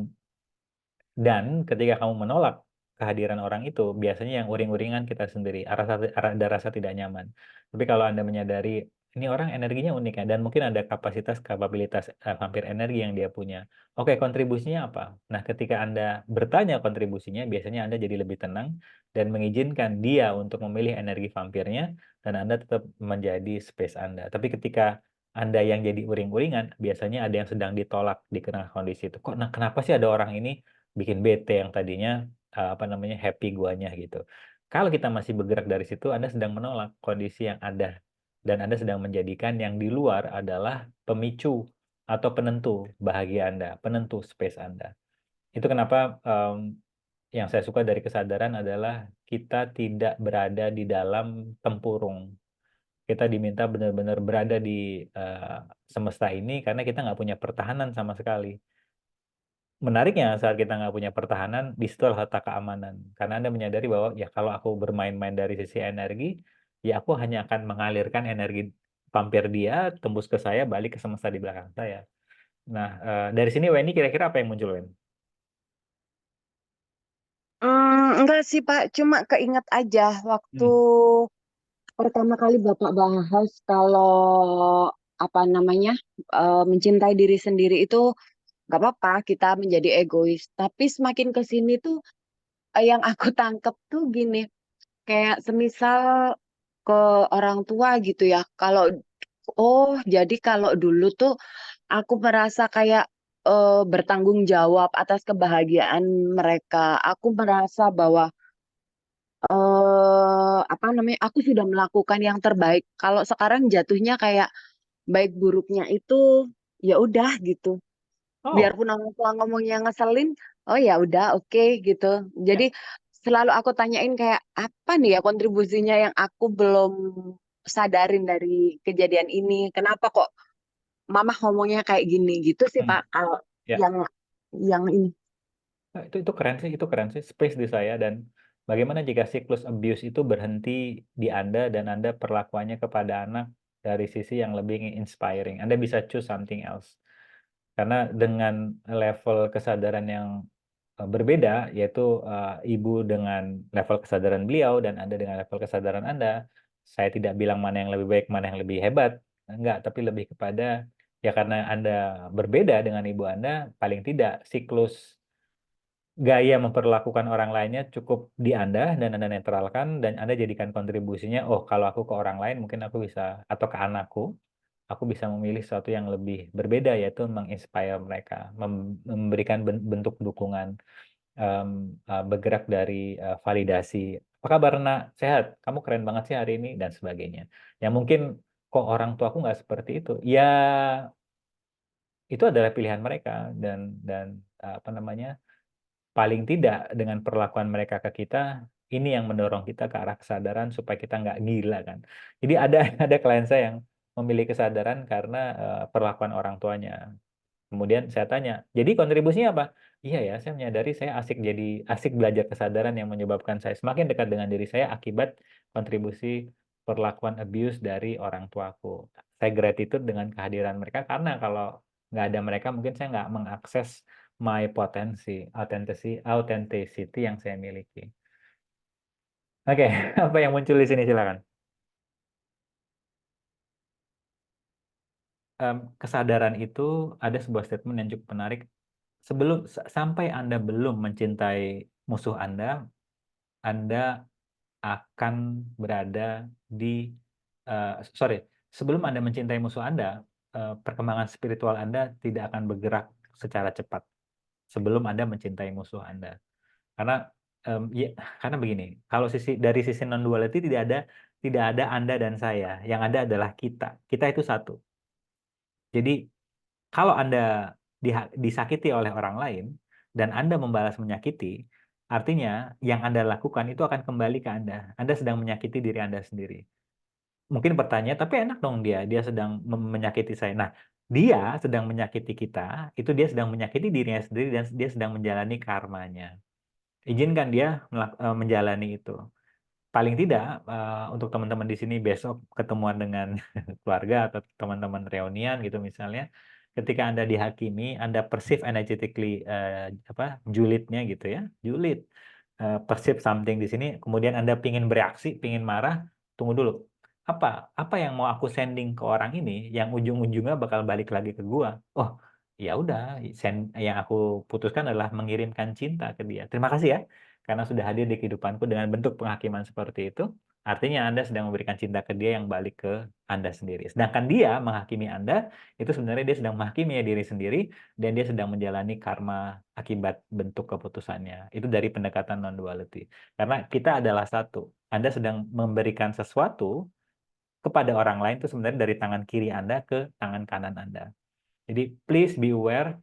dan ketika kamu menolak kehadiran orang itu, biasanya yang uring-uringan kita sendiri, ada rasa tidak nyaman. Tapi kalau Anda menyadari, ini orang energinya unik ya, dan mungkin ada kapabilitas vampir energi yang dia punya. Oke, kontribusinya apa? Nah, ketika Anda bertanya kontribusinya, biasanya Anda jadi lebih tenang dan mengizinkan dia untuk memilih energi vampirnya, dan Anda tetap menjadi space Anda. Tapi ketika Anda yang jadi uring-uringan, biasanya ada yang sedang ditolak di tengah kondisi itu. Kok, nah kenapa sih ada orang ini bikin bete yang tadinya apa namanya, happy guanya gitu. Kalau kita masih bergerak dari situ, Anda sedang menolak kondisi yang ada dan Anda sedang menjadikan yang di luar adalah pemicu atau penentu bahagia Anda, penentu space Anda. Itu kenapa yang saya suka dari kesadaran adalah kita tidak berada di dalam tempurung. Kita diminta benar-benar berada di semesta ini karena kita nggak punya pertahanan sama sekali. Menariknya saat kita nggak punya pertahanan, di situ letak keamanan. Karena Anda menyadari bahwa ya kalau aku bermain-main dari sisi energi, ya aku hanya akan mengalirkan energi vampir dia, tembus ke saya, balik ke semesta di belakang saya. Nah, dari sini Wendy kira-kira apa yang muncul, Wen? Enggak sih Pak, cuma keinget aja waktu Hmm, pertama kali Bapak bahas kalau apa namanya mencintai diri sendiri itu nggak apa-apa kita menjadi egois. Tapi semakin ke sini tuh yang aku tangkep tuh gini, kayak semisal ke orang tua gitu ya. Jadi kalau dulu tuh aku merasa kayak bertanggung jawab atas kebahagiaan mereka. Aku merasa bahwa apa namanya, aku sudah melakukan yang terbaik. Kalau sekarang jatuhnya kayak baik buruknya itu ya udah gitu. Oh, Biarpun orang tua ngomongnya ngeselin, oh ya udah oke gitu. Jadi ya. selalu aku tanyain kayak apa nih ya kontribusinya yang aku belum sadarin dari kejadian ini. Kenapa kok mama ngomongnya kayak gini gitu sih Hmm, Pak. Kalau ya. yang ini. Nah, itu keren sih space di saya dan bagaimana jika siklus abuse itu berhenti di Anda dan Anda perlakuannya kepada anak dari sisi yang lebih inspiring. Anda bisa choose something else. Karena dengan level kesadaran yang berbeda, yaitu ibu dengan level kesadaran beliau dan Anda dengan level kesadaran Anda, saya tidak bilang mana yang lebih baik, mana yang lebih hebat, enggak, tapi lebih kepada ya karena Anda berbeda dengan ibu Anda, paling tidak siklus gaya memperlakukan orang lainnya cukup di Anda dan Anda netralkan dan Anda jadikan kontribusinya, oh kalau aku ke orang lain mungkin aku bisa, atau ke anakku, aku bisa memilih sesuatu yang lebih berbeda yaitu menginspire mereka, memberikan bentuk dukungan, em, bergerak dari validasi. Apa kabar nak? Sehat? Kamu keren banget sih hari ini dan sebagainya. Ya mungkin kok orang tua aku nggak seperti itu. Ya itu adalah pilihan mereka dan apa namanya? Paling tidak dengan perlakuan mereka ke kita, ini yang mendorong kita ke arah kesadaran supaya kita nggak gila kan. Jadi ada ada klien saya yang memilih kesadaran karena perlakuan orang tuanya. Kemudian saya tanya, jadi kontribusinya apa? Iya ya, saya menyadari saya asik belajar kesadaran yang menyebabkan saya semakin dekat dengan diri saya akibat kontribusi perlakuan abuse dari orang tuaku. Saya gratitude dengan kehadiran mereka karena kalau nggak ada mereka mungkin saya nggak mengakses my potensi, authenticity yang saya miliki. Oke, apa yang muncul di sini silakan. Kesadaran itu ada sebuah statement yang cukup menarik. Sampai Anda belum mencintai musuh Anda akan berada di sorry, sebelum Anda mencintai musuh Anda, perkembangan spiritual Anda tidak akan bergerak secara cepat sebelum Anda mencintai musuh Anda. Karena ya, karena begini, kalau dari sisi non duality tidak ada Anda dan saya, yang ada adalah kita. Kita itu satu. Jadi kalau Anda disakiti oleh orang lain dan Anda membalas menyakiti, artinya yang Anda lakukan itu akan kembali ke Anda. Anda sedang menyakiti diri Anda sendiri. Mungkin pertanyaan, tapi enak dong dia sedang menyakiti saya. Nah, dia sedang menyakiti kita, itu dia sedang menyakiti dirinya sendiri dan dia sedang menjalani karmanya. Izinkan dia menjalani itu. Paling tidak untuk teman-teman di sini besok ketemuan dengan keluarga atau teman-teman reunian gitu misalnya, ketika Anda dihakimi, Anda perceive energetically julidnya gitu ya, julid, perceive something di sini, kemudian Anda pingin bereaksi, pingin marah, tunggu dulu. Apa yang mau aku sending ke orang ini yang ujung-ujungnya bakal balik lagi ke gua? Oh, ya udah, yang aku putuskan adalah mengirimkan cinta ke dia. Terima kasih ya karena sudah hadir di kehidupanku dengan bentuk penghakiman seperti itu. Artinya Anda sedang memberikan cinta ke dia yang balik ke Anda sendiri. Sedangkan dia menghakimi Anda, itu sebenarnya dia sedang menghakimi diri sendiri dan dia sedang menjalani karma akibat bentuk keputusannya. Itu dari pendekatan non-duality. Karena kita adalah satu. Anda sedang memberikan sesuatu kepada orang lain itu sebenarnya dari tangan kiri Anda ke tangan kanan Anda. Jadi please be aware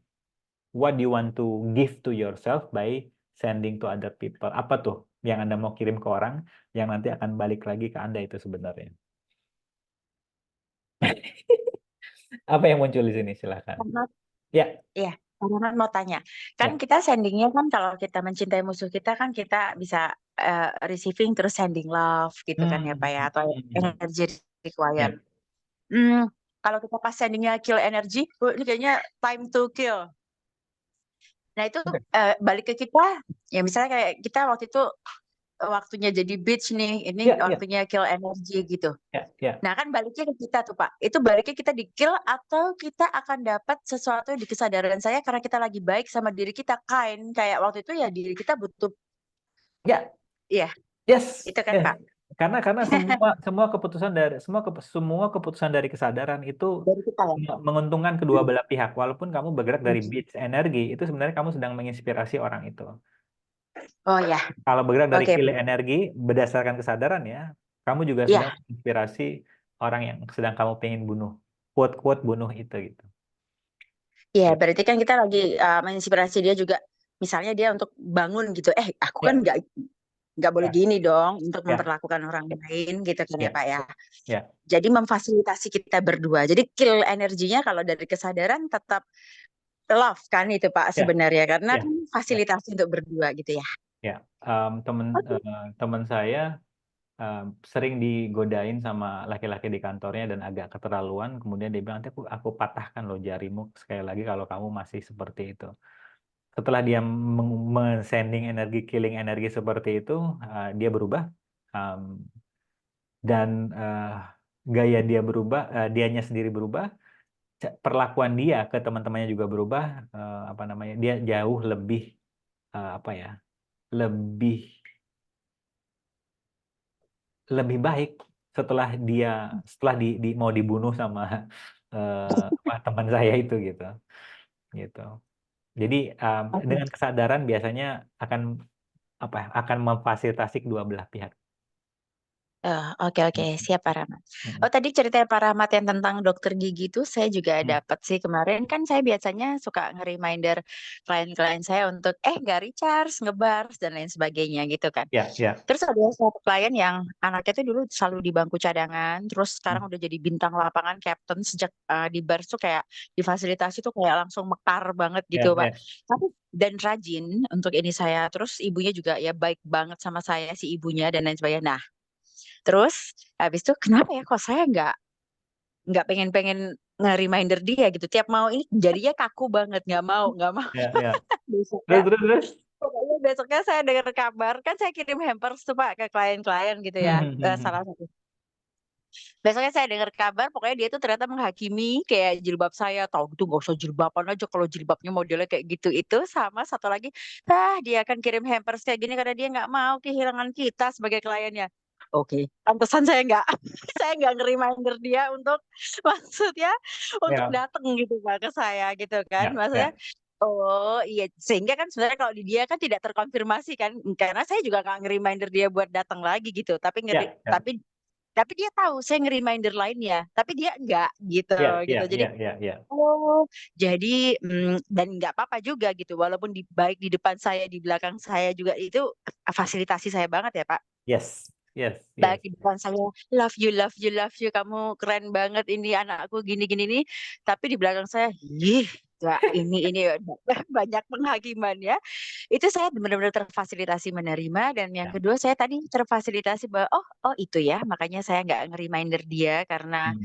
what you want to give to yourself by sending to other people. Apa tuh yang Anda mau kirim ke orang yang nanti akan balik lagi ke Anda itu sebenarnya. Apa yang muncul di sini? Silakan. Rahmat, Ya, ya, Rahmat mau tanya. Kan ya. kita sendingnya kan kalau kita mencintai musuh kita kan kita bisa receiving terus sending love gitu kan ya Pak ya, atau energy Ya. required. Kalau kita pas sendingnya kill energy, ini kayaknya time to kill. Nah itu balik ke kita, ya misalnya kayak kita waktu itu waktunya jadi bitch nih, ini Ya, ya. waktunya kill energy gitu. Ya, ya. Nah kan baliknya ke kita tuh Pak, itu baliknya kita di kill atau kita akan dapat sesuatu di kesadaran saya karena kita lagi baik sama diri kita, kayak waktu itu ya diri kita butuh, Ya, iya yes, itu kan yes. Pak. Karena semua keputusan dari kesadaran itu Dari kita ya. menguntungkan kedua belah pihak. Walaupun kamu bergerak dari Oke. beats energi, itu sebenarnya kamu sedang menginspirasi orang itu. Oh ya, Kalau bergerak dari oke. kill energi berdasarkan kesadaran ya, kamu juga Ya, sedang menginspirasi orang yang sedang kamu pengen bunuh. Quote-quote bunuh itu gitu. ya Gitu. berarti kan kita lagi menginspirasi dia juga. Misalnya dia untuk bangun gitu, aku kan Ya, nggak boleh ya, gini dong untuk ya, memperlakukan orang lain gitu kan ya ya, Pak ya. ya. Jadi memfasilitasi kita berdua. Jadi kill energinya kalau dari kesadaran tetap love kan itu Pak Ya, sebenarnya karena ya, kan ya, fasilitasi untuk berdua gitu ya. ya. Teman saya sering digodain sama laki-laki di kantornya dan agak keterlaluan. Kemudian dia bilang, nanti aku patahkan loh jarimu sekali lagi kalau kamu masih seperti itu. Setelah dia sending energi, killing energi seperti itu, dia berubah dan gaya dia berubah, dianya sendiri berubah, perlakuan dia ke teman-temannya juga berubah. Apa namanya? Dia jauh lebih apa ya? Lebih baik setelah mau dibunuh sama teman saya itu gitu. Jadi Oke. dengan kesadaran biasanya akan memfasilitasi kedua belah pihak. Oke, siap Pak Rahmat. Oh tadi ceritanya Pak Rahmat yang tentang dokter gigi itu saya juga dapat sih kemarin kan saya biasanya suka nge-reminder klien-klien saya untuk nggak recharge, ngebars dan lain sebagainya gitu kan. Ya, ya. Terus ada satu klien yang anaknya tuh dulu selalu di bangku cadangan, terus sekarang udah jadi bintang lapangan captain sejak di bars tuh kayak difasilitasi tuh kayak langsung mekar banget Ya, gitu Pak. ya. Tapi dan rajin untuk ini saya, terus ibunya juga ya baik banget sama saya si ibunya dan lain sebagainya. Nah, terus habis itu kenapa ya kok saya nggak pengen nge-reminder dia gitu. Tiap mau ini jadinya kaku banget, nggak mau. Ya, ya. Besoknya, Terus. pokoknya besoknya saya dengar kabar, kan saya kirim hampers tuh Pak ke klien-klien gitu ya, salah satu. Besoknya saya dengar kabar, pokoknya dia tuh ternyata menghakimi kayak jilbab saya, tahu gitu nggak usah jilbaban aja kalau jilbabnya modelnya kayak gitu itu, sama satu lagi, dia akan kirim hampers kayak gini karena dia nggak mau kehilangan kita sebagai kliennya. Oke, pantesan saya nggak saya nggak nge-reminder dia untuk maksudnya untuk Ya, datang gitu Pak ke saya gitu kan. ya, Maksudnya ya. oh iya, sehingga kan sebenarnya kalau di dia kan tidak terkonfirmasi kan, karena saya juga nggak nge-reminder dia buat datang lagi gitu, tapi Ya, ya. tapi dia tahu saya nge-reminder lainnya, tapi dia enggak gitu Ya, gitu. ya, Jadi ya, ya, ya. jadi dan nggak apa-apa juga gitu, walaupun baik di depan saya, di belakang saya juga itu fasilitasi saya banget ya Pak. Yes, yes, yes. Baik di depan saya, love you, love you, love you, kamu keren banget ini anakku gini-gini nih, tapi di belakang saya, ini banyak penghakiman ya. Itu saya benar-benar terfasilitasi menerima dan yang Ya. kedua saya tadi terfasilitasi bahwa oh itu ya makanya saya nggak nge-reminder dia karena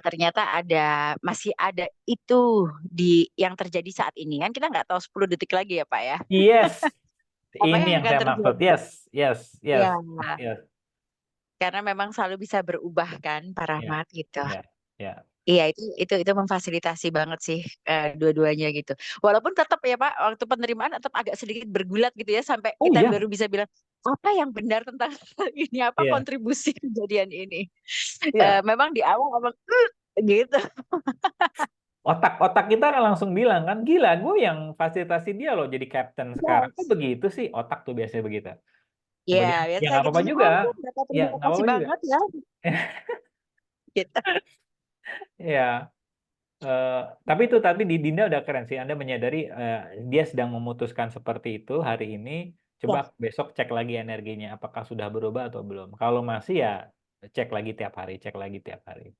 ternyata masih ada itu yang terjadi saat ini kan kita nggak tahu 10 detik lagi ya Pak ya. Yes, Apa ini yang yang akan saya maksud. terjadi? Yes, yes, yes, Ya, yes. karena memang selalu bisa berubah kan Pak Ya, Rahmat gitu. ya, ya. Iya itu memfasilitasi banget sih dua-duanya gitu. Walaupun tetap ya Pak, waktu penerimaan tetap agak sedikit bergulat gitu ya sampai Oh kita iya, baru bisa bilang apa yang benar tentang hal ini, apa iya, kontribusi kejadian ini. iya. Memang di awal memang gitu. Otak-otak kita kan langsung bilang kan, gila, gue yang fasilitasi dia loh jadi captain sekarang. Kok Yes. begitu sih? Otak tuh biasanya begitu. Ya, Kemudian, ya biasa nggak gitu. apa-apa Ya juga. ampun, dapat Ya terima nggak kasih apa-apa juga. banget ya. Gitu. Ya, eh, tapi itu tadi di Dinda udah keren sih. Anda menyadari dia sedang memutuskan seperti itu hari ini. Coba Ya, besok cek lagi energinya, apakah sudah berubah atau belum. Kalau masih ya cek lagi tiap hari, cek lagi tiap hari.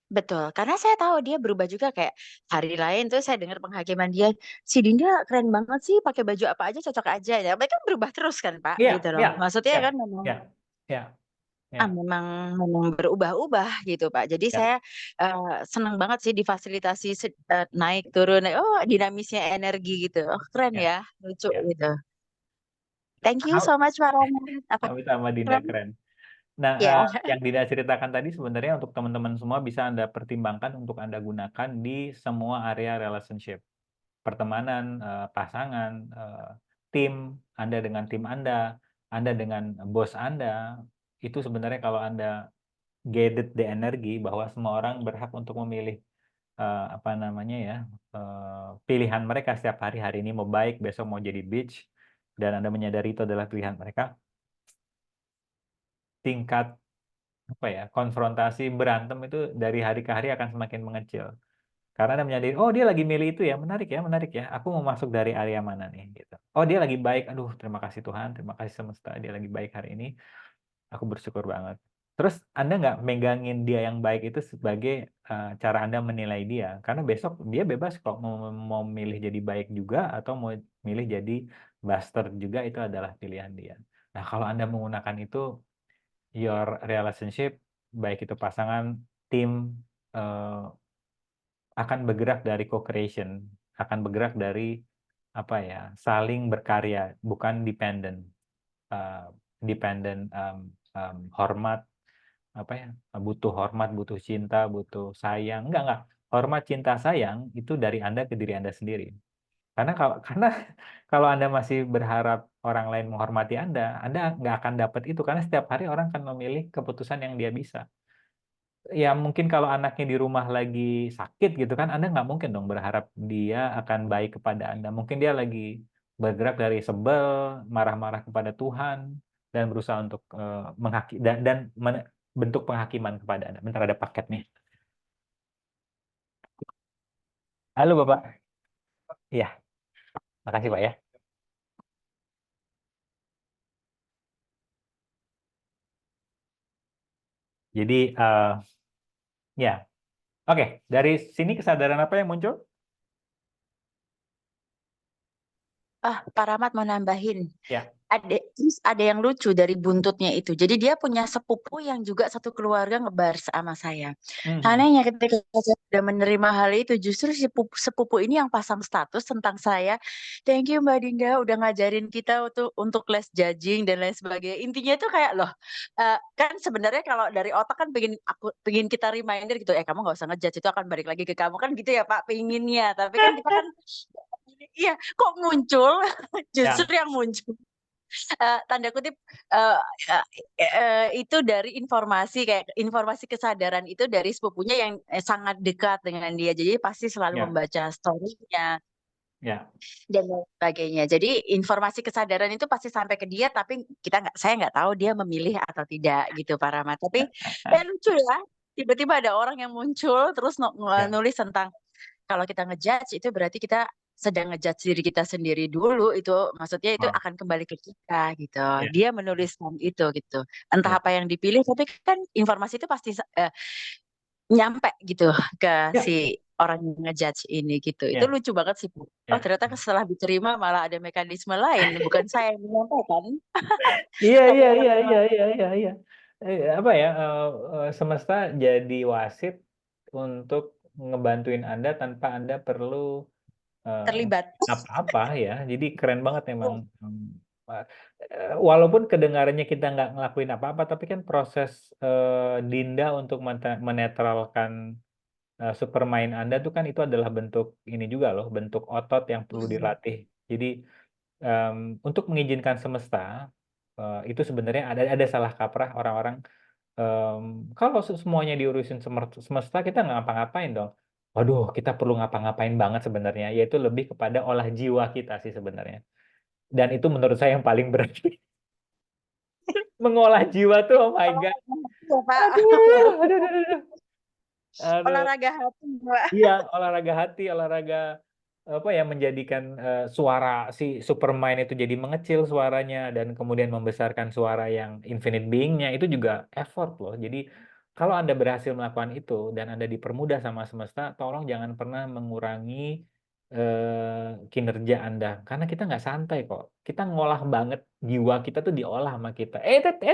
betul. Karena saya tahu dia berubah juga kayak hari lain tuh saya dengar penghakiman dia, si Dinda keren banget sih pakai baju apa aja cocok aja ya. Mereka berubah terus kan Pak Iya, gitu iya, loh. Maksudnya iya, kan memang iya, iya, iya, memang berubah-ubah gitu, Pak. Jadi iya, saya, seneng banget sih difasilitasi naik turun, oh dinamisnya energi gitu. Oh keren iya, ya, lucu iya. gitu. Thank you so much Pak Rahmat. Apa Sama-sama Dinda keren? keren. Nah, Ya. yang Dinda ceritakan tadi sebenarnya untuk teman-teman semua bisa Anda pertimbangkan untuk Anda gunakan di semua area relationship. Pertemanan, pasangan, tim, Anda dengan tim Anda dengan bos Anda, itu sebenarnya kalau Anda guided the energi bahwa semua orang berhak untuk memilih apa namanya ya, pilihan mereka setiap hari. Hari ini mau baik, besok mau jadi bitch, dan Anda menyadari itu adalah pilihan mereka. Tingkat apa ya, konfrontasi berantem itu dari hari ke hari akan semakin mengecil. Karena Anda menyadari, oh dia lagi milih itu ya, menarik ya. Aku mau masuk dari area mana nih, gitu. Oh dia lagi baik, aduh terima kasih Tuhan, terima kasih semesta, dia lagi baik hari ini. Aku bersyukur banget. Terus Anda nggak megangin dia yang baik itu sebagai cara Anda menilai dia, karena besok dia bebas kok mau milih jadi baik juga atau mau milih jadi bastard juga, itu adalah pilihan dia. Nah kalau Anda menggunakan itu, your relationship, baik itu pasangan, tim, eh, akan bergerak dari co-creation, akan bergerak dari apa ya, saling berkarya, bukan dependent. Eh, dependent, hormat, apa ya, butuh hormat, butuh cinta, butuh sayang. Enggak. Hormat, cinta, sayang itu dari Anda ke diri Anda sendiri. Karena kalau Anda masih berharap orang lain menghormati Anda nggak akan dapat itu, karena setiap hari orang akan memilih keputusan yang dia bisa. Ya mungkin kalau anaknya di rumah lagi sakit gitu kan, Anda nggak mungkin dong berharap dia akan baik kepada Anda. Mungkin dia lagi bergerak dari sebel, marah-marah kepada Tuhan, dan berusaha untuk bentuk penghakiman kepada Anda. Bentar, ada paket nih. Halo Bapak. Iya, makasih Pak ya. Jadi ya, oke. Dari sini kesadaran apa yang muncul? Pak Rahmat mau nambahin. Ya. Terus ada yang lucu dari buntutnya itu. Jadi dia punya sepupu yang juga satu keluarga ngebar sama saya. Mhm. Anehnya ketika saya sudah menerima hal itu, justru si sepupu ini yang pasang status tentang saya. Thank you Mbak Dinda udah ngajarin kita untuk less judging dan lain sebagainya. Intinya itu kayak loh, kan sebenarnya kalau dari otak kan pengen kita reminder gitu, kamu nggak usah ngejudge itu akan balik lagi ke kamu kan gitu ya Pak, penginnya. Tapi kan kita kan iya, kok muncul Ya, justru yang muncul tanda kutip eee itu dari informasi kesadaran itu dari sepupunya yang, sangat dekat dengan dia. Jadi pasti selalu ya, membaca story-nya ya, dan lain sebagainya. Jadi informasi kesadaran itu pasti sampai ke dia, tapi saya nggak tahu dia memilih atau tidak gitu, Pak Rahmat. Tapi ya lucu ya, tiba-tiba ada orang yang muncul terus ya, nulis tentang kalau kita ngejudge itu berarti kita sedang ngejudge diri kita sendiri dulu, itu maksudnya itu oh, akan kembali ke kita gitu. ya, Dia menuliskan itu gitu. Entah ya, apa yang dipilih tapi kan informasi itu pasti nyampe gitu ke ya, si orang yang ngejudge ini gitu. Itu ya, lucu banget sih, Bu. Oh ya. ternyata setelah diterima malah ada mekanisme lain, bukan saya yang menyampaikan, Iya, tapi iya, orang iya, yang iya, iya, iya, iya. Apa ya, semesta jadi wasit untuk ngebantuin Anda tanpa Anda perlu eh, terlibat. apa-apa ya. Jadi keren banget memang. Walaupun kedengarannya kita nggak ngelakuin apa-apa, tapi kan proses Dinda untuk menetralkan Supermind Anda tuh kan itu adalah bentuk ini juga loh, bentuk otot yang perlu dilatih. Jadi untuk mengizinkan semesta itu sebenarnya ada salah kaprah orang-orang. Kalau semuanya diurusin semesta kita nggak ngapa-ngapain dong. Waduh, kita perlu ngapa-ngapain banget sebenarnya. Yaitu lebih kepada olah jiwa kita sih sebenarnya. Dan itu menurut saya yang paling berat. Mengolah jiwa tuh, oh my God. Ya, Pak. Aduh. Olahraga hati, Pak. Iya, olahraga hati, olahraga apa ya, menjadikan suara si Supermind itu jadi mengecil suaranya dan kemudian membesarkan suara yang infinite being-nya itu juga effort loh. Jadi kalau Anda berhasil melakukan itu dan Anda dipermudah sama semesta, tolong jangan pernah mengurangi kinerja Anda karena kita nggak santai kok. Kita ngolah banget jiwa kita tuh diolah sama kita.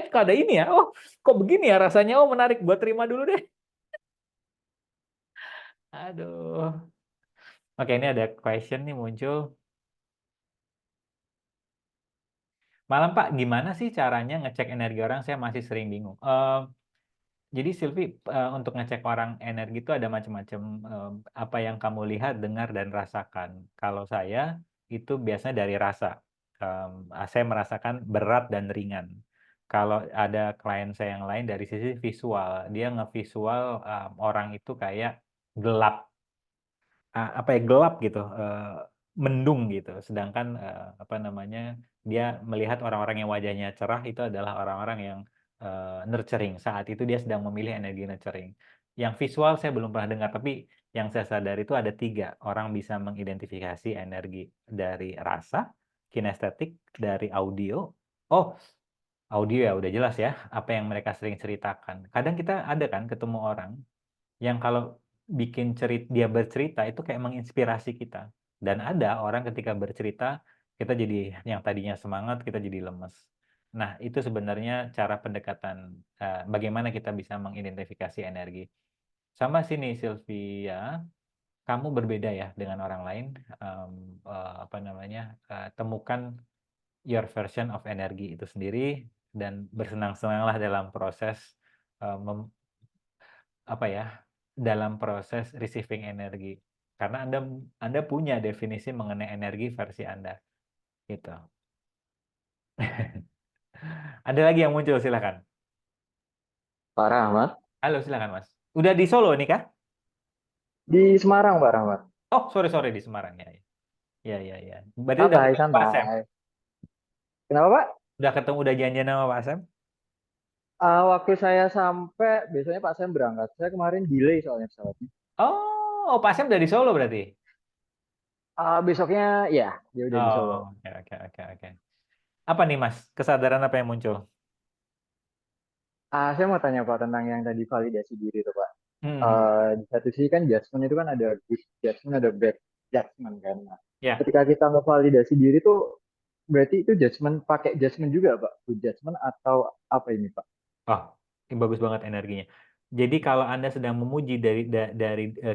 Kok ada ini ya? Oh, kok begini ya rasanya? Oh, menarik. Buat terima dulu deh. Aduh. Oke, ini ada question nih muncul. Malam Pak, gimana sih caranya ngecek energi orang? Saya masih sering bingung. Jadi Silvi, untuk ngecek orang energi itu ada macam-macam. Apa yang kamu lihat, dengar, dan rasakan. Kalau saya itu biasanya dari rasa. Saya merasakan berat dan ringan. Kalau ada klien saya yang lain dari sisi visual, dia ngevisual orang itu kayak gelap, apa ya, gelap gitu, mendung gitu. Sedangkan apa namanya, dia melihat orang-orang yang wajahnya cerah itu adalah orang-orang yang nurturing. Saat itu dia sedang memilih energi nurturing. Yang visual saya belum pernah dengar, tapi yang saya sadari itu ada 3. Orang bisa mengidentifikasi energi dari rasa, kinestetik, dari audio. Oh, audio ya udah jelas ya, apa yang mereka sering ceritakan. Kadang kita ada kan ketemu orang yang kalau bikin dia bercerita itu kayak menginspirasi kita. Dan ada orang ketika bercerita, kita jadi yang tadinya semangat, kita jadi lemes. Nah, itu sebenarnya cara pendekatan bagaimana kita bisa mengidentifikasi energi. Sama sini Sylvia, kamu berbeda ya dengan orang lain. Apa namanya? Temukan your version of energi itu sendiri dan bersenang-senanglah dalam proses apa ya, dalam proses receiving energi. Karena Anda punya definisi mengenai energi versi Anda. Gitu. Ada lagi yang muncul, silakan. Pak Rahmat. Halo, silakan Mas. Udah di Solo nih kah? Di Semarang, Pak Rahmat. Oh, sorry di Semarang ya. Ya. Berarti udah Santai, ketemu Pak Asep. santai. Kenapa, Pak? Udah janjian sama Pak Asep? Waktu saya sampai, biasanya Pak Sam berangkat. Saya kemarin delay soalnya pesawatnya. Oh, Pak Asep udah di Solo berarti? Besoknya, ya, dia udah di Solo. Oh, oke. Apa nih Mas? Kesadaran apa yang muncul? Saya mau tanya Pak tentang yang tadi validasi diri itu, Pak. Hmm. Di satu sisi kan judgment itu kan ada good judgment, ada bad judgment kan. Nah, Ya. ketika kita ngevalidasi diri tuh, berarti itu judgment, pakai judgment juga, Pak? Good judgment atau apa ini, Pak? Oh, ini bagus banget energinya. Jadi kalau Anda sedang memuji dari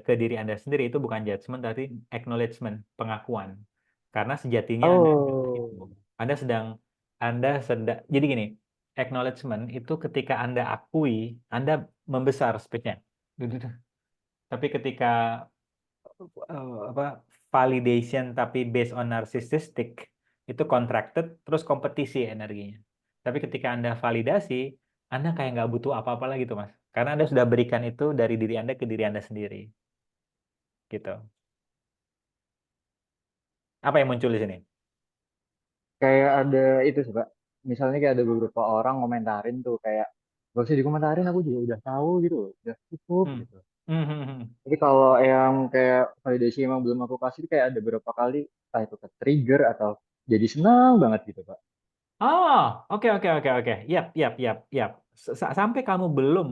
ke diri Anda sendiri itu bukan judgment tapi acknowledgement, pengakuan. Karena sejatinya Anda seperti itu. Oh, Anda sedang jadi gini, acknowledgement itu ketika Anda akui, Anda membesar space-nya. Tapi ketika apa, validation tapi based on narcissistic itu contracted terus kompetisi energinya. Tapi ketika Anda validasi, Anda kayak nggak butuh apa-apa lagi tuh Mas. Karena Anda sudah berikan itu dari diri Anda ke diri Anda sendiri. Gitu. Apa yang muncul di sini? kayak ada itu sih Pak. Misalnya kayak ada beberapa orang komentarin tuh kayak gak usah dikomentarin, aku juga udah tahu gitu loh, udah cukup Hmm. gitu. Hmm. Tapi kalau yang kayak validasi emang belum aku kasih kayak ada beberapa kali entah itu ke trigger atau jadi senang banget gitu Pak. Oh, oke. Yap. Sampai kamu belum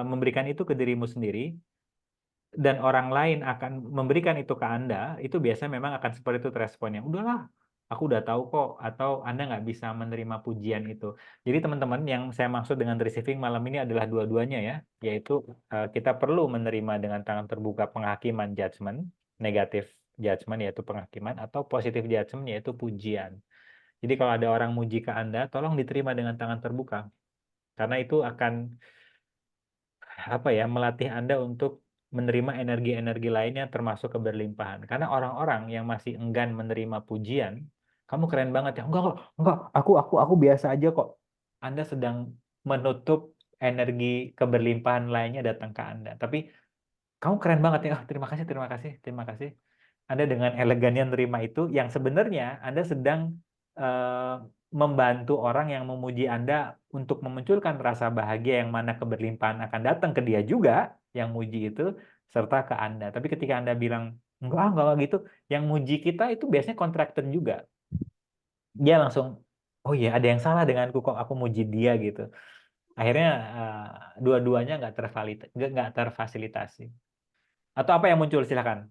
memberikan itu ke dirimu sendiri, dan orang lain akan memberikan itu ke Anda, itu biasanya memang akan seperti itu responnya. Udahlah, aku udah tahu kok, atau Anda nggak bisa menerima pujian itu. Jadi teman-teman, yang saya maksud dengan receiving malam ini adalah dua-duanya ya, yaitu kita perlu menerima dengan tangan terbuka penghakiman judgment, negatif judgment yaitu penghakiman, atau positif judgment yaitu pujian. Jadi kalau ada orang muji ke Anda, tolong diterima dengan tangan terbuka. Karena itu akan apa ya, melatih Anda untuk menerima energi-energi lainnya termasuk keberlimpahan. Karena orang-orang yang masih enggan menerima pujian, kamu keren banget ya. Enggak, aku biasa aja kok. Anda sedang menutup energi keberlimpahan lainnya datang ke Anda. Tapi kamu keren banget ya. Oh, terima kasih, terima kasih, terima kasih. Anda dengan elegannya menerima itu, yang sebenarnya Anda sedang membantu orang yang memuji Anda untuk memunculkan rasa bahagia yang mana keberlimpahan akan datang ke dia juga, yang muji itu, serta ke Anda. Tapi ketika Anda bilang, enggak gitu, yang muji kita itu biasanya kontraktor juga. Dia langsung, oh iya ada yang salah denganku kok aku muji dia gitu. Akhirnya dua-duanya nggak terfasilitasi. Atau apa yang muncul, silakan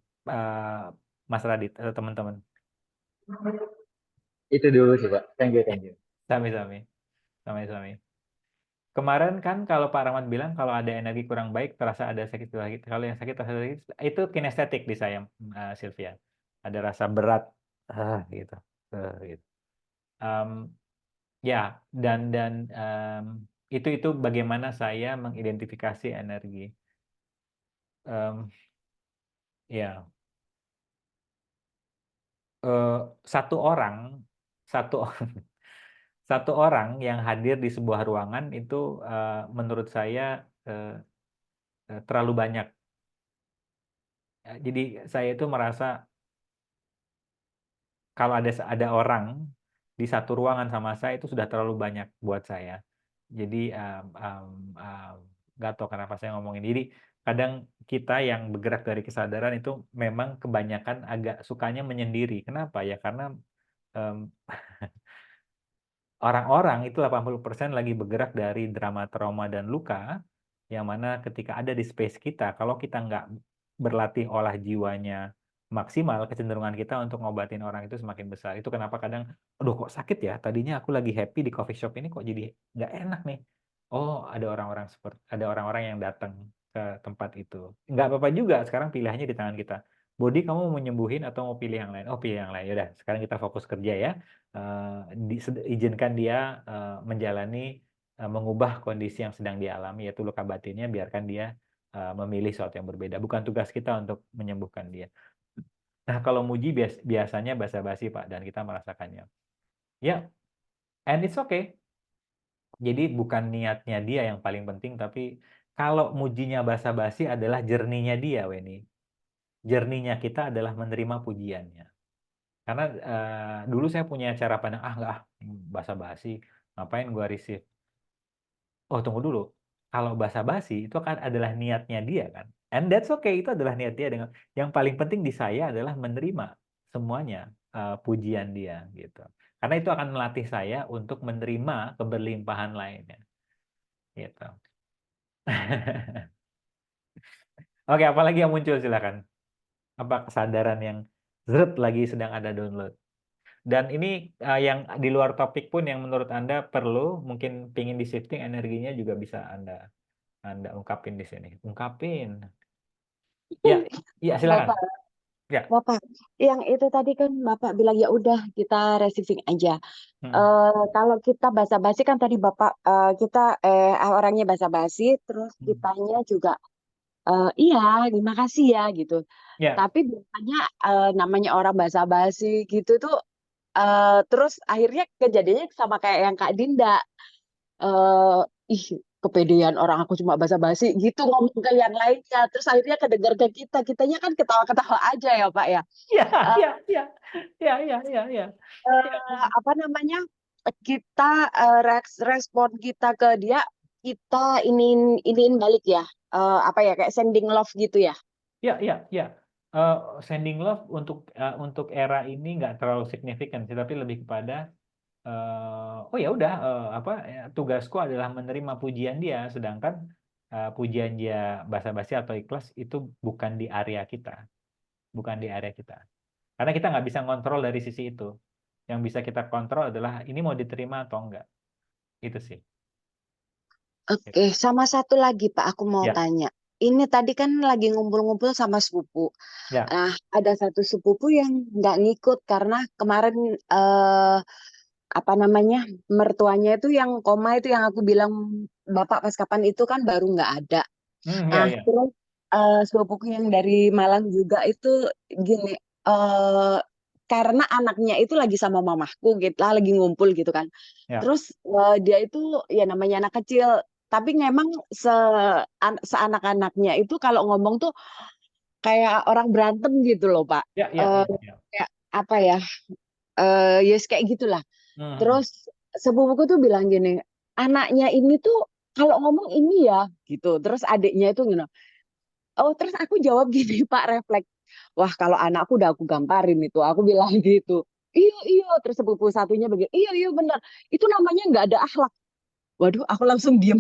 Mas Radit atau teman-teman. Itu dulu sih Pak. Thank you. Sami-sami. Kemarin kan kalau Pak Rahmat bilang kalau ada energi kurang baik terasa ada sakit lagi. Kalau yang sakit terasa sakit, itu kinestetik di saya, Sylvia. Ada rasa berat, gitu, gitu. Ya, dan itu bagaimana saya mengidentifikasi energi. Ya, satu orang yang hadir di sebuah ruangan itu menurut saya terlalu banyak. Jadi saya itu merasa kalau ada orang di satu ruangan sama saya itu sudah terlalu banyak buat saya. Jadi nggak tahu kenapa saya ngomongin. Jadi kadang kita yang bergerak dari kesadaran itu memang kebanyakan agak sukanya menyendiri. Kenapa ya? Karena orang-orang itu 80% lagi bergerak dari drama, trauma, dan luka, yang mana ketika ada di space kita, kalau kita nggak berlatih olah jiwanya maksimal, kecenderungan kita untuk ngobatin orang itu semakin besar. Itu kenapa kadang, aduh kok sakit ya, tadinya aku lagi happy di coffee shop ini kok jadi nggak enak nih. Oh, ada orang-orang yang datang ke tempat itu. Nggak apa-apa juga, sekarang pilihannya di tangan kita. Body, kamu mau nyembuhin atau mau pilih yang lain? Oh, pilih yang lain. Yaudah, sekarang kita fokus kerja ya. Izinkan dia menjalani mengubah kondisi yang sedang dialami, yaitu luka batinnya, biarkan dia memilih sesuatu yang berbeda. Bukan tugas kita untuk menyembuhkan dia. Nah, kalau muji biasanya basa-basi, Pak, dan kita merasakannya. Ya, and it's okay. Jadi bukan niatnya dia yang paling penting, tapi kalau mujinya basa-basi adalah jerninya dia, Weni. Jerninya kita adalah menerima pujiannya. Karena dulu saya punya cara pandang, enggak, basa-basi, ngapain gua receive. Oh, tunggu dulu. Kalau basa-basi itu kan adalah niatnya dia kan. And that's okay, itu adalah niat dia. Dengan yang paling penting di saya adalah menerima semuanya pujian dia gitu. Karena itu akan melatih saya untuk menerima keberlimpahan lainnya. Gitu. Oke, apalagi yang muncul silakan. Apa kesadaran yang lagi sedang ada download. Dan ini yang di luar topik pun yang menurut Anda perlu, mungkin pingin di shifting energinya juga bisa Anda ungkapin di sini. Ungkapin. Ya, ya silakan. Bapak, Ya. Bapak, yang itu tadi kan Bapak bilang ya udah kita receiving aja. Kalau kita basa-basi kan tadi Bapak kita orangnya basa-basi, terus kitanya juga iya, terima kasih ya gitu. Ya. Tapi biasanya namanya orang basa-basi gitu tuh terus akhirnya kejadiannya sama kayak yang Kak Dinda. Ih, kepedean orang aku cuma basa-basi gitu ngomong ke yang lainnya. Terus akhirnya kedengar ke kita, kitanya kan ketawa-ketawa aja ya Pak ya. Ya. Apa namanya? Kita respon kita ke dia, kita iniin balik ya. Apa ya kayak sending love gitu ya. Ya. Sending love untuk era ini nggak terlalu signifikan sih, tapi lebih kepada oh ya udah tugasku adalah menerima pujian dia, sedangkan pujian dia basa-basi atau ikhlas itu bukan di area kita, karena kita nggak bisa ngontrol dari sisi itu. Yang bisa kita kontrol adalah ini mau diterima atau enggak, itu sih. Oke, sama satu lagi Pak, aku mau Ya. tanya. Ini tadi kan lagi ngumpul-ngumpul sama sepupu. Ya. Nah, ada satu sepupu yang nggak ngikut karena kemarin apa namanya mertuanya itu yang koma itu yang aku bilang Bapak pas kapan itu kan baru nggak ada. Ya. Terus sepupuku yang dari Malang juga itu gini, eh karena anaknya itu lagi sama mamahku gitu lah, lagi ngumpul gitu kan. Ya, Terus dia itu ya namanya anak kecil, tapi memang seanak-anaknya itu kalau ngomong tuh kayak orang berantem gitu loh, Pak. ya, ya, Eh ya, ya. kayak apa ya? Yes kayak gitulah. Hmm, Terus sepupuku tuh bilang gini, anaknya ini tuh kalau ngomong ini ya gitu. Terus adiknya itu gini, oh terus aku jawab gini Pak, refleks. Wah kalau anakku udah aku gamparin itu. Aku bilang gitu. Iya iya. Terus sepupu satunya begini. Iya iya benar. Itu namanya nggak ada akhlak. Waduh, aku langsung diem.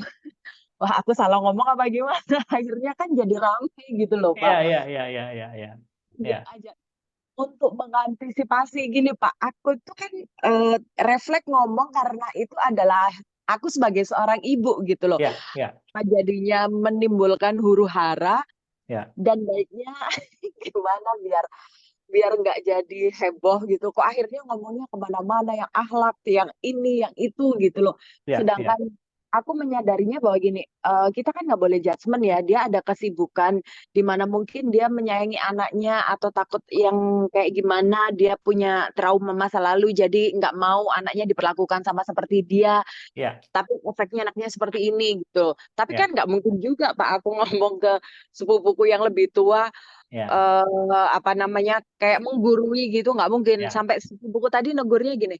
Wah aku salah ngomong apa gimana? Akhirnya kan jadi rame gitu loh ya, Pak. ya, ya, ya, ya, ya, Diem ya, aja. Untuk mengantisipasi gini Pak, aku itu kan refleks ngomong karena itu adalah aku sebagai seorang ibu gitu loh. ya, ya, Jadinya menimbulkan huru hara ya, dan baiknya gimana biar biar nggak jadi heboh gitu. Kok akhirnya ngomongnya kemana-mana yang akhlak, yang ini, yang itu gitu loh. ya, ya, Sedangkan aku menyadarinya bahwa gini, kita kan nggak boleh judgement ya. Dia ada kesibukan di mana mungkin dia menyayangi anaknya atau takut yang kayak gimana. Dia punya trauma masa lalu, jadi nggak mau anaknya diperlakukan sama seperti dia. ya, Tapi efeknya anaknya seperti ini gitu. Tapi ya, kan nggak mungkin juga Pak aku ngomong ke sepupuku yang lebih tua ya, apa namanya kayak menggurui gitu nggak mungkin ya. sampai sepupuku tadi negurnya gini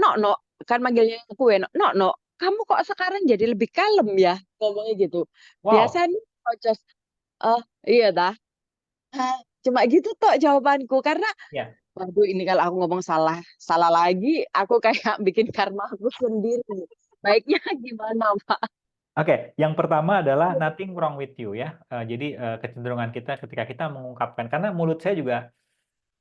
no kan manggilnya kue no kamu kok sekarang jadi lebih kalem ya ngomongnya gitu Wow. biasanya kocos oh iya dah. Hah, cuma gitu toh jawabanku karena Ya. waduh ini kalau aku ngomong salah salah lagi aku kayak bikin karma aku sendiri baiknya gimana Pak. Oke, yang pertama adalah nothing wrong with you ya. Jadi kecenderungan kita ketika kita mengungkapkan, karena mulut saya juga,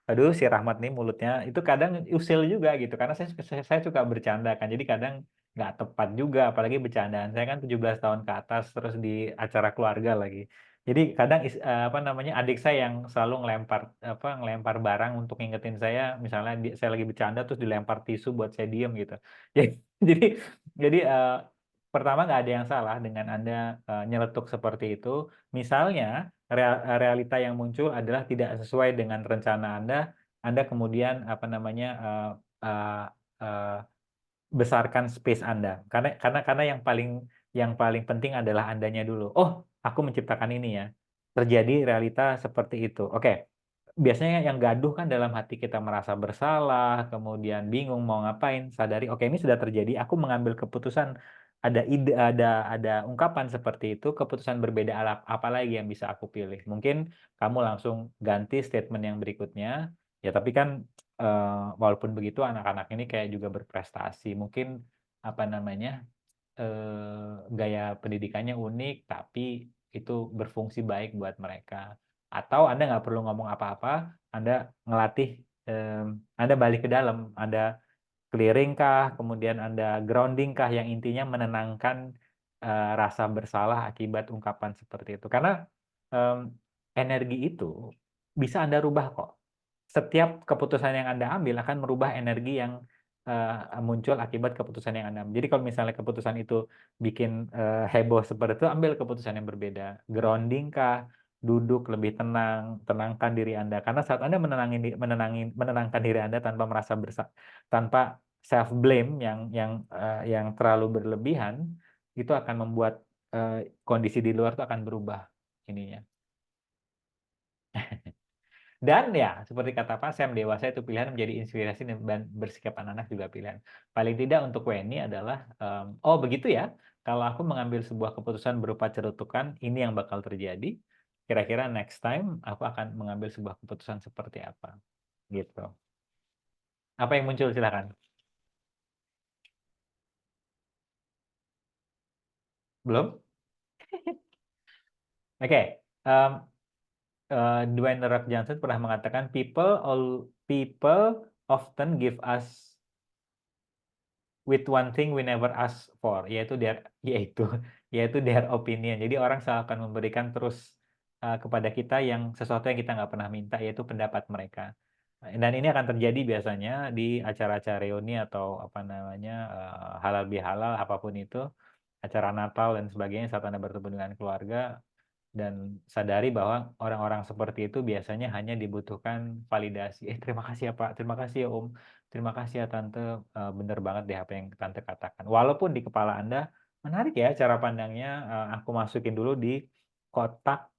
aduh si Rahmat nih mulutnya itu kadang usil juga gitu. Karena saya suka bercanda kan, jadi kadang nggak tepat juga. Apalagi bercandaan saya kan 17 tahun ke atas, terus di acara keluarga lagi. Jadi kadang apa namanya adik saya yang selalu ngelempar barang untuk ngingetin saya, misalnya saya lagi bercanda terus dilempar tisu buat saya diem gitu. Jadi jadi pertama nggak ada yang salah dengan Anda nyeletuk seperti itu. Misalnya realita yang muncul adalah tidak sesuai dengan rencana Anda kemudian apa namanya eh, eh, besarkan space Anda. Karena yang paling penting adalah Andanya dulu. Oh, aku menciptakan ini ya. Terjadi realita seperti itu. Oke. Biasanya yang gaduh kan dalam hati kita merasa bersalah, kemudian bingung mau ngapain, sadari oke ini sudah terjadi, aku mengambil keputusan, ada ide, ada ungkapan seperti itu, keputusan berbeda apa lagi yang bisa aku pilih. Mungkin kamu langsung ganti statement yang berikutnya. Ya tapi kan walaupun begitu anak-anak ini kayak juga berprestasi. Mungkin apa namanya? Gaya pendidikannya unik, tapi itu berfungsi baik buat mereka. Atau Anda nggak perlu ngomong apa-apa, Anda ngelatih, Anda balik ke dalam, Anda clearing kah, kemudian Anda grounding kah, yang intinya menenangkan rasa bersalah akibat ungkapan seperti itu. Karena energi itu bisa Anda rubah kok. Setiap keputusan yang Anda ambil akan merubah energi yang muncul akibat keputusan yang Anda ambil. Jadi kalau misalnya keputusan itu bikin heboh seperti itu, ambil keputusan yang berbeda. Grounding kah, duduk lebih tenang, tenangkan diri Anda. Karena saat Anda menenangkan diri Anda tanpa merasa tanpa self blame yang terlalu berlebihan, itu akan membuat kondisi di luar itu akan berubah ininya. Dan ya, seperti kata Pak Sam, dewasa itu pilihan, menjadi inspirasi dan bersikap anak-anak juga pilihan. Paling tidak untuk Weni adalah, oh begitu ya, kalau aku mengambil sebuah keputusan berupa cerutukan, ini yang bakal terjadi. Kira-kira next time aku akan mengambil sebuah keputusan seperti apa. Gitu. Apa yang muncul silakan. Belum? Oke. Dwayne The Rock Johnson pernah mengatakan people often give us with one thing we never ask for, yaitu their opinion. Jadi orang selalu akan memberikan terus kepada kita sesuatu yang kita nggak pernah minta, yaitu pendapat mereka. Dan ini akan terjadi biasanya di acara-acara reuni atau apa namanya halal bihalal apapun itu, acara Natal dan sebagainya saat Anda bertemu dengan keluarga. dan sadari bahwa orang-orang seperti itu biasanya hanya dibutuhkan validasi. Terima kasih ya Pak, terima kasih ya Om, terima kasih ya Tante, bener banget deh apa yang Tante katakan. Walaupun di kepala Anda menarik ya cara pandangnya, aku masukin dulu di kotak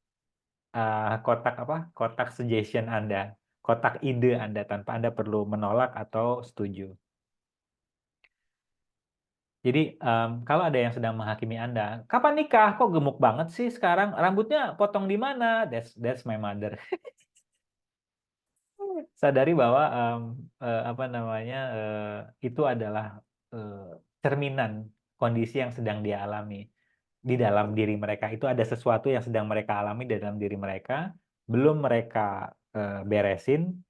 kotak suggestion Anda, kotak ide Anda tanpa Anda perlu menolak atau setuju. Jadi kalau ada yang sedang menghakimi Anda, kapan nikah? Kok gemuk banget sih sekarang? Rambutnya potong di mana? That's my mother. Sadari bahwa apa namanya itu adalah cerminan kondisi yang sedang dia alami di dalam diri mereka. Itu ada sesuatu yang sedang mereka alami di dalam diri mereka, belum mereka beresin.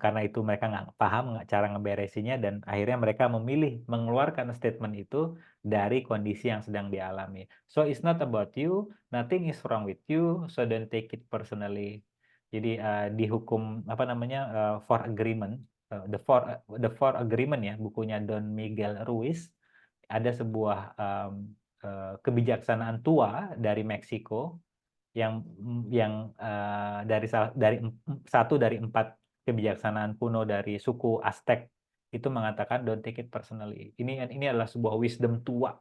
Karena itu mereka nggak paham cara ngeberesinnya dan akhirnya mereka memilih mengeluarkan statement itu dari kondisi yang sedang dialami. So it's not about you, nothing is wrong with you, so don't take it personally. Jadi di hukum apa namanya Four Agreement, the Four Agreement ya, bukunya Don Miguel Ruiz, ada sebuah kebijaksanaan tua dari Meksiko yang satu dari 4 kebijaksanaan kuno dari suku Aztec itu mengatakan don't take it personally. Ini adalah sebuah wisdom tua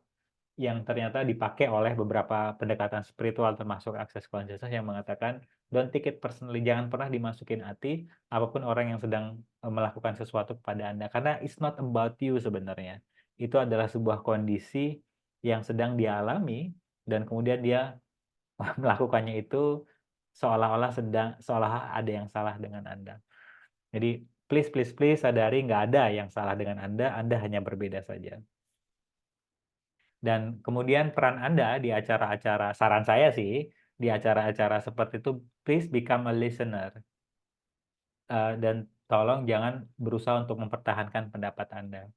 yang ternyata dipakai oleh beberapa pendekatan spiritual termasuk access consciousness yang mengatakan don't take it personally, jangan pernah dimasukin hati apapun orang yang sedang melakukan sesuatu kepada Anda, karena it's not about you sebenarnya. Itu adalah sebuah kondisi yang sedang dialami dan kemudian dia melakukannya itu seolah-olah ada yang salah dengan Anda. Jadi please sadari nggak ada yang salah dengan Anda hanya berbeda saja. Dan kemudian peran Anda di acara-acara, saran saya sih, di acara-acara seperti itu, please become a listener. Dan tolong jangan berusaha untuk mempertahankan pendapat Anda,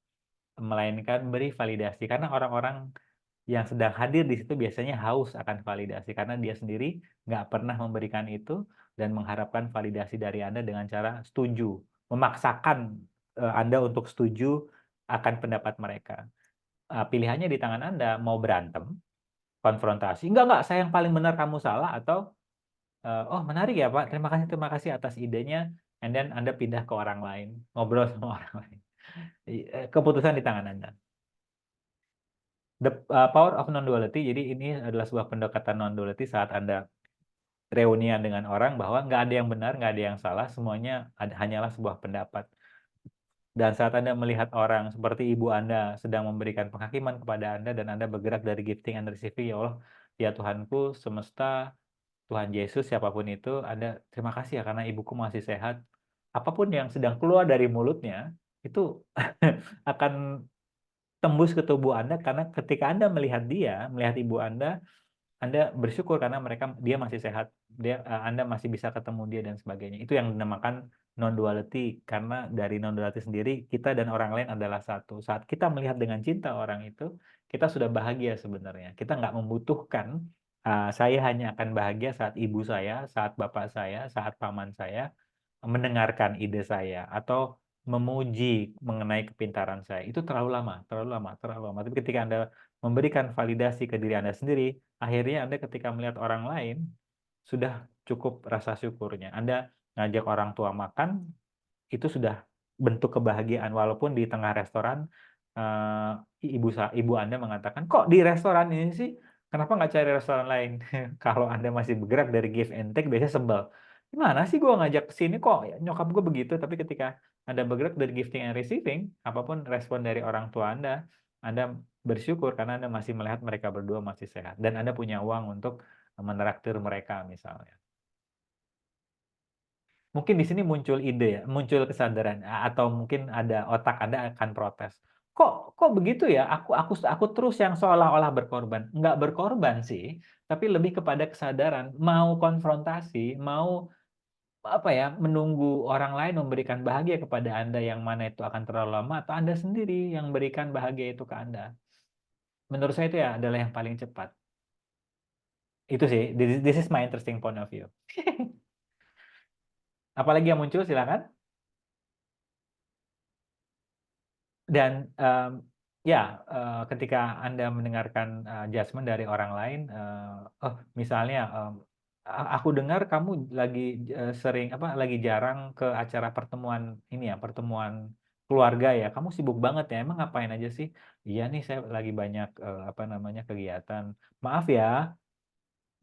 melainkan beri validasi. Karena orang-orang yang sedang hadir di situ biasanya haus akan validasi karena dia sendiri nggak pernah memberikan itu dan mengharapkan validasi dari Anda dengan cara setuju, memaksakan Anda untuk setuju akan pendapat mereka. Pilihannya di tangan Anda, mau berantem, konfrontasi, enggak, saya yang paling benar, kamu salah, atau oh menarik ya Pak, terima kasih atas idenya, and then Anda pindah ke orang lain, ngobrol sama orang lain. Keputusan di tangan Anda. The power of non-duality, jadi ini adalah sebuah pendekatan non-duality saat Anda reunian dengan orang bahwa nggak ada yang benar, nggak ada yang salah, semuanya hanyalah sebuah pendapat. Dan saat Anda melihat orang seperti ibu Anda sedang memberikan penghakiman kepada Anda dan Anda bergerak dari gifting and receiving, ya Allah, ya Tuhanku, semesta, Tuhan Yesus, siapapun itu, Anda terima kasih ya karena ibuku masih sehat. Apapun yang sedang keluar dari mulutnya, itu akan tembus ke tubuh Anda karena ketika Anda melihat melihat ibu Anda bersyukur karena dia masih sehat, Anda masih bisa ketemu dia dan sebagainya. Itu yang dinamakan non-duality, karena dari non-duality sendiri kita dan orang lain adalah satu. Saat kita melihat dengan cinta orang itu, kita sudah bahagia sebenarnya. Kita nggak membutuhkan saya hanya akan bahagia saat ibu saya, saat bapak saya, saat paman saya mendengarkan ide saya atau memuji mengenai kepintaran saya. Itu terlalu lama. Tapi ketika Anda memberikan validasi ke diri Anda sendiri, akhirnya Anda ketika melihat orang lain sudah cukup rasa syukurnya. Anda ngajak orang tua makan, itu sudah bentuk kebahagiaan. Walaupun di tengah restoran ibu Anda mengatakan, kok di restoran ini sih, kenapa nggak cari restoran lain? Kalau Anda masih bergerak dari give and take, biasanya sebel. Gimana sih gue ngajak ke sini kok nyokap gue begitu? Tapi ketika Anda bergerak dari gifting and receiving, apapun respon dari orang tua Anda bersyukur karena Anda masih melihat mereka berdua masih sehat. Dan Anda punya uang untuk menraktir mereka misalnya. Mungkin di sini muncul ide ya, muncul kesadaran, atau mungkin ada otak Anda akan protes. Kok begitu ya? Aku terus yang seolah-olah berkorban. Nggak berkorban sih, tapi lebih kepada kesadaran, mau konfrontasi, mau apa ya, menunggu orang lain memberikan bahagia kepada Anda yang mana itu akan terlalu lama, atau Anda sendiri yang berikan bahagia itu ke Anda. Menurut saya itu ya adalah yang paling cepat. Itu sih, this is my interesting point of view. Apalagi yang muncul, silakan. Dan Ya, ketika Anda mendengarkan judgement dari orang lain, misalnya, aku dengar kamu lagi lagi jarang ke acara pertemuan ini ya, pertemuan keluarga ya, kamu sibuk banget ya, emang ngapain aja sih? Iya nih saya lagi banyak, kegiatan. Maaf ya,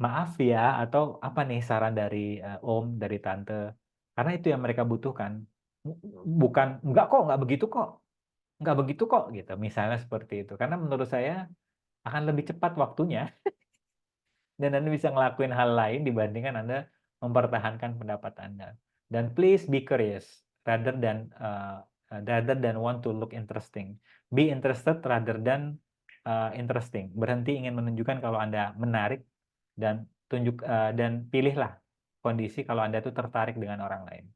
maaf ya, atau apa nih saran dari om, dari tante, karena itu yang mereka butuhkan. Bukan, nggak begitu kok. Nggak begitu kok, gitu. Misalnya seperti itu. Karena menurut saya akan lebih cepat waktunya dan Anda bisa ngelakuin hal lain dibandingkan Anda mempertahankan pendapat Anda. Dan please be curious rather than want to look interesting. Be interested rather than interesting. Berhenti ingin menunjukkan kalau Anda menarik dan dan pilihlah kondisi kalau Anda itu tertarik dengan orang lain.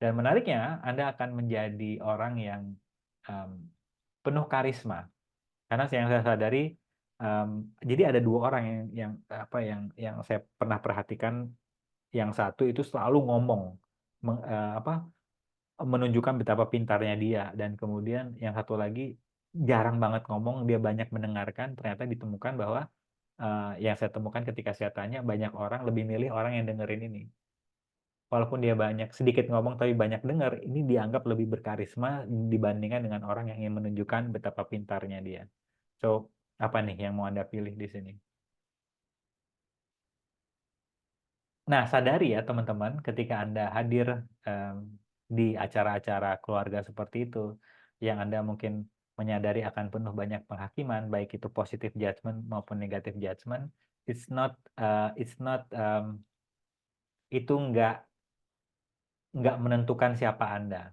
Dan menariknya, Anda akan menjadi orang yang penuh karisma. Karena yang saya sadari, jadi ada 2 orang yang saya pernah perhatikan. Yang satu itu selalu ngomong, menunjukkan betapa pintarnya dia, dan kemudian yang satu lagi jarang banget ngomong, dia banyak mendengarkan. Ternyata ditemukan bahwa yang saya temukan ketika saya tanya, banyak orang lebih milih orang yang dengerin ini. Walaupun dia sedikit ngomong tapi banyak dengar, ini dianggap lebih berkarisma dibandingkan dengan orang yang ingin menunjukkan betapa pintarnya dia. So, apa nih yang mau Anda pilih di sini? Nah, sadari ya teman-teman, ketika Anda hadir di acara-acara keluarga seperti itu, yang Anda mungkin menyadari akan penuh banyak penghakiman, baik itu positive judgment maupun negative judgment, itu nggak menentukan siapa Anda.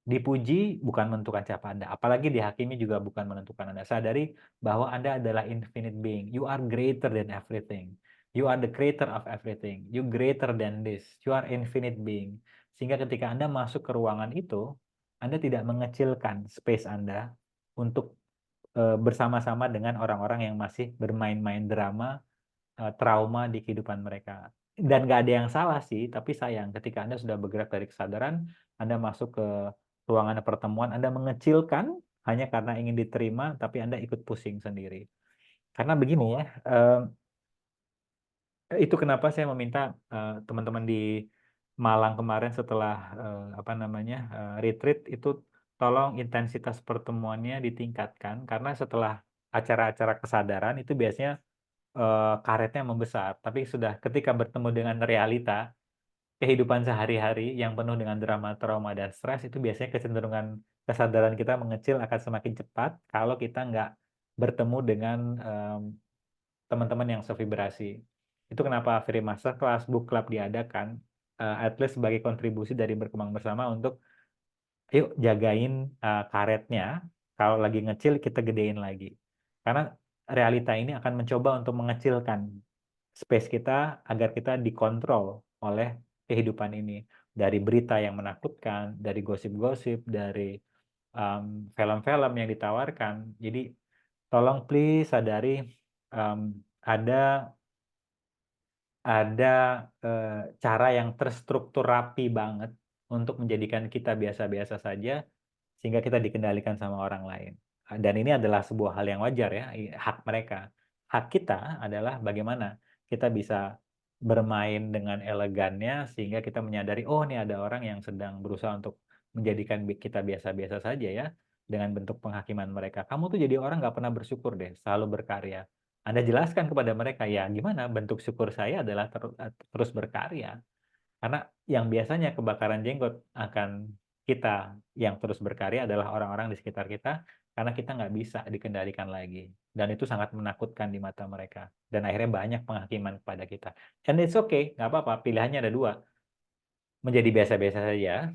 Dipuji bukan menentukan siapa Anda, apalagi dihakimi juga bukan menentukan Anda. Sadari bahwa Anda adalah infinite being. You are greater than everything. You are the creator of everything. You greater than this. You are infinite being. Sehingga ketika Anda masuk ke ruangan itu, Anda tidak mengecilkan space Anda untuk bersama-sama dengan orang-orang yang masih bermain-main drama, trauma di kehidupan mereka. Dan nggak ada yang salah sih, tapi sayang ketika Anda sudah bergerak dari kesadaran, Anda masuk ke ruangan pertemuan, Anda mengecilkan hanya karena ingin diterima, tapi Anda ikut pusing sendiri. Karena begini ya, itu kenapa saya meminta teman-teman di Malang kemarin setelah retreat itu tolong intensitas pertemuannya ditingkatkan, karena setelah acara-acara kesadaran itu biasanya karetnya membesar, tapi sudah ketika bertemu dengan realita kehidupan sehari-hari yang penuh dengan drama, trauma, dan stres, itu biasanya kecenderungan kesadaran kita mengecil akan semakin cepat kalau kita nggak bertemu dengan teman-teman yang sevibrasi. Itu kenapa Free Masterclass, Book Club diadakan, at least sebagai kontribusi dari Berkembang Bersama untuk yuk jagain karetnya, kalau lagi ngecil kita gedein lagi. Karena realita ini akan mencoba untuk mengecilkan space kita agar kita dikontrol oleh kehidupan ini. Dari berita yang menakutkan, dari gosip-gosip, dari film-film yang ditawarkan. Jadi tolong please sadari ada cara yang terstruktur rapi banget untuk menjadikan kita biasa-biasa saja sehingga kita dikendalikan sama orang lain. Dan ini adalah sebuah hal yang wajar ya, hak mereka. Hak kita adalah bagaimana kita bisa bermain dengan elegannya sehingga kita menyadari, oh ini ada orang yang sedang berusaha untuk menjadikan kita biasa-biasa saja ya, dengan bentuk penghakiman mereka. Kamu tuh jadi orang nggak pernah bersyukur deh, selalu berkarya. Anda jelaskan kepada mereka, ya gimana bentuk syukur saya adalah terus berkarya. Karena yang biasanya kebakaran jenggot akan kita yang terus berkarya adalah orang-orang di sekitar kita, karena kita nggak bisa dikendalikan lagi. Dan itu sangat menakutkan di mata mereka. Dan akhirnya banyak penghakiman kepada kita. And it's okay, nggak apa-apa, pilihannya ada 2. Menjadi biasa-biasa saja,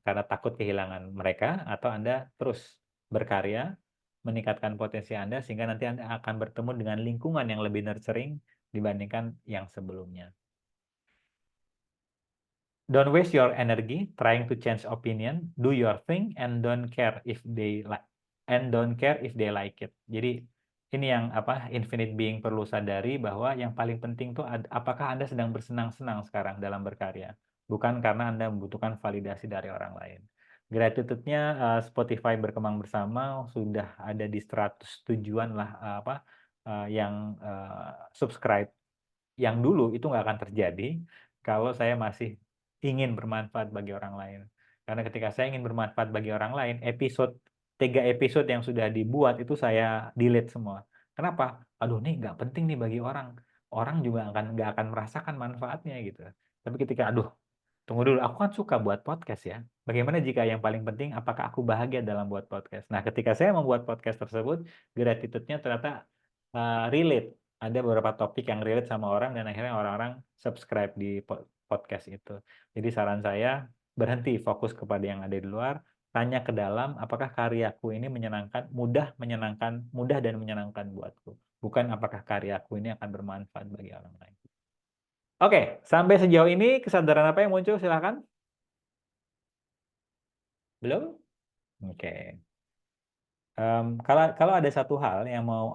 karena takut kehilangan mereka, atau Anda terus berkarya, meningkatkan potensi Anda, sehingga nanti Anda akan bertemu dengan lingkungan yang lebih nurturing dibandingkan yang sebelumnya. Don't waste your energy trying to change opinion. Do your thing and don't care if they like it. Jadi ini yang infinite being perlu sadari, bahwa yang paling penting tuh apakah Anda sedang bersenang-senang sekarang dalam berkarya, bukan karena Anda membutuhkan validasi dari orang lain. Gratitude-nya Spotify berkembang bersama sudah ada di 100 tujuan lah yang subscribe. Yang dulu itu nggak akan terjadi kalau saya masih ingin bermanfaat bagi orang lain. Karena ketika saya ingin bermanfaat bagi orang lain, 3 episode yang sudah dibuat itu saya delete semua. Kenapa? Aduh nih nggak penting nih bagi orang. Orang juga nggak akan merasakan manfaatnya gitu. Tapi ketika aduh tunggu dulu, aku kan suka buat podcast ya. Bagaimana jika yang paling penting, apakah aku bahagia dalam buat podcast? Nah, ketika saya membuat podcast tersebut, gratitude-nya ternyata relate. Ada beberapa topik yang relate sama orang, dan akhirnya orang-orang subscribe di podcast itu. Jadi saran saya, berhenti fokus kepada yang ada di luar, tanya ke dalam, apakah karyaku ini mudah dan menyenangkan buatku. Bukan apakah karyaku ini akan bermanfaat bagi orang lain. Oke, sampai sejauh ini kesadaran apa yang muncul? Silakan. Belum? Oke. Kalau ada satu hal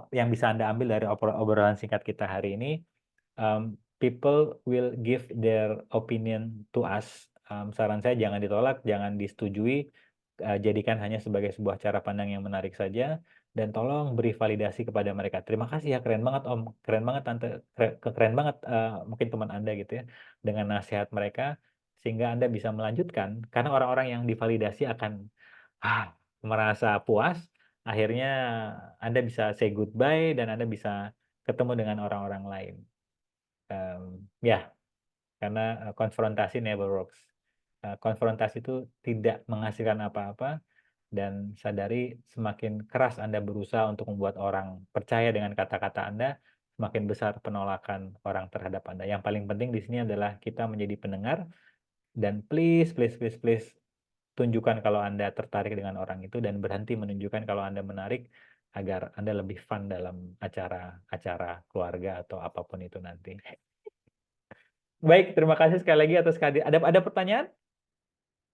yang bisa Anda ambil dari obrolan singkat kita hari ini, people will give their opinion to us. Saran saya jangan ditolak, jangan disetujui, jadikan hanya sebagai sebuah cara pandang yang menarik saja, dan tolong beri validasi kepada mereka. Terima kasih ya, keren banget Om, keren banget Tante, keren banget mungkin teman Anda gitu ya, dengan nasihat mereka, sehingga Anda bisa melanjutkan, karena orang-orang yang divalidasi akan merasa puas, akhirnya Anda bisa say goodbye dan Anda bisa ketemu dengan orang-orang lain. Ya, karena konfrontasi never works. Konfrontasi itu tidak menghasilkan apa-apa, dan sadari semakin keras Anda berusaha untuk membuat orang percaya dengan kata-kata Anda, semakin besar penolakan orang terhadap Anda. Yang paling penting di sini adalah kita menjadi pendengar, dan please tunjukkan kalau Anda tertarik dengan orang itu, dan berhenti menunjukkan kalau Anda menarik, agar Anda lebih fun dalam acara keluarga atau apapun itu nanti. Baik, terima kasih sekali lagi atas kehadiran. Ada pertanyaan?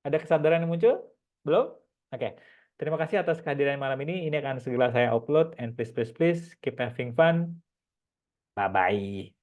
Ada kesadaran yang muncul? Belum? Oke. Terima kasih atas kehadiran malam ini. Ini akan segera saya upload, and please keep having fun. Bye-bye.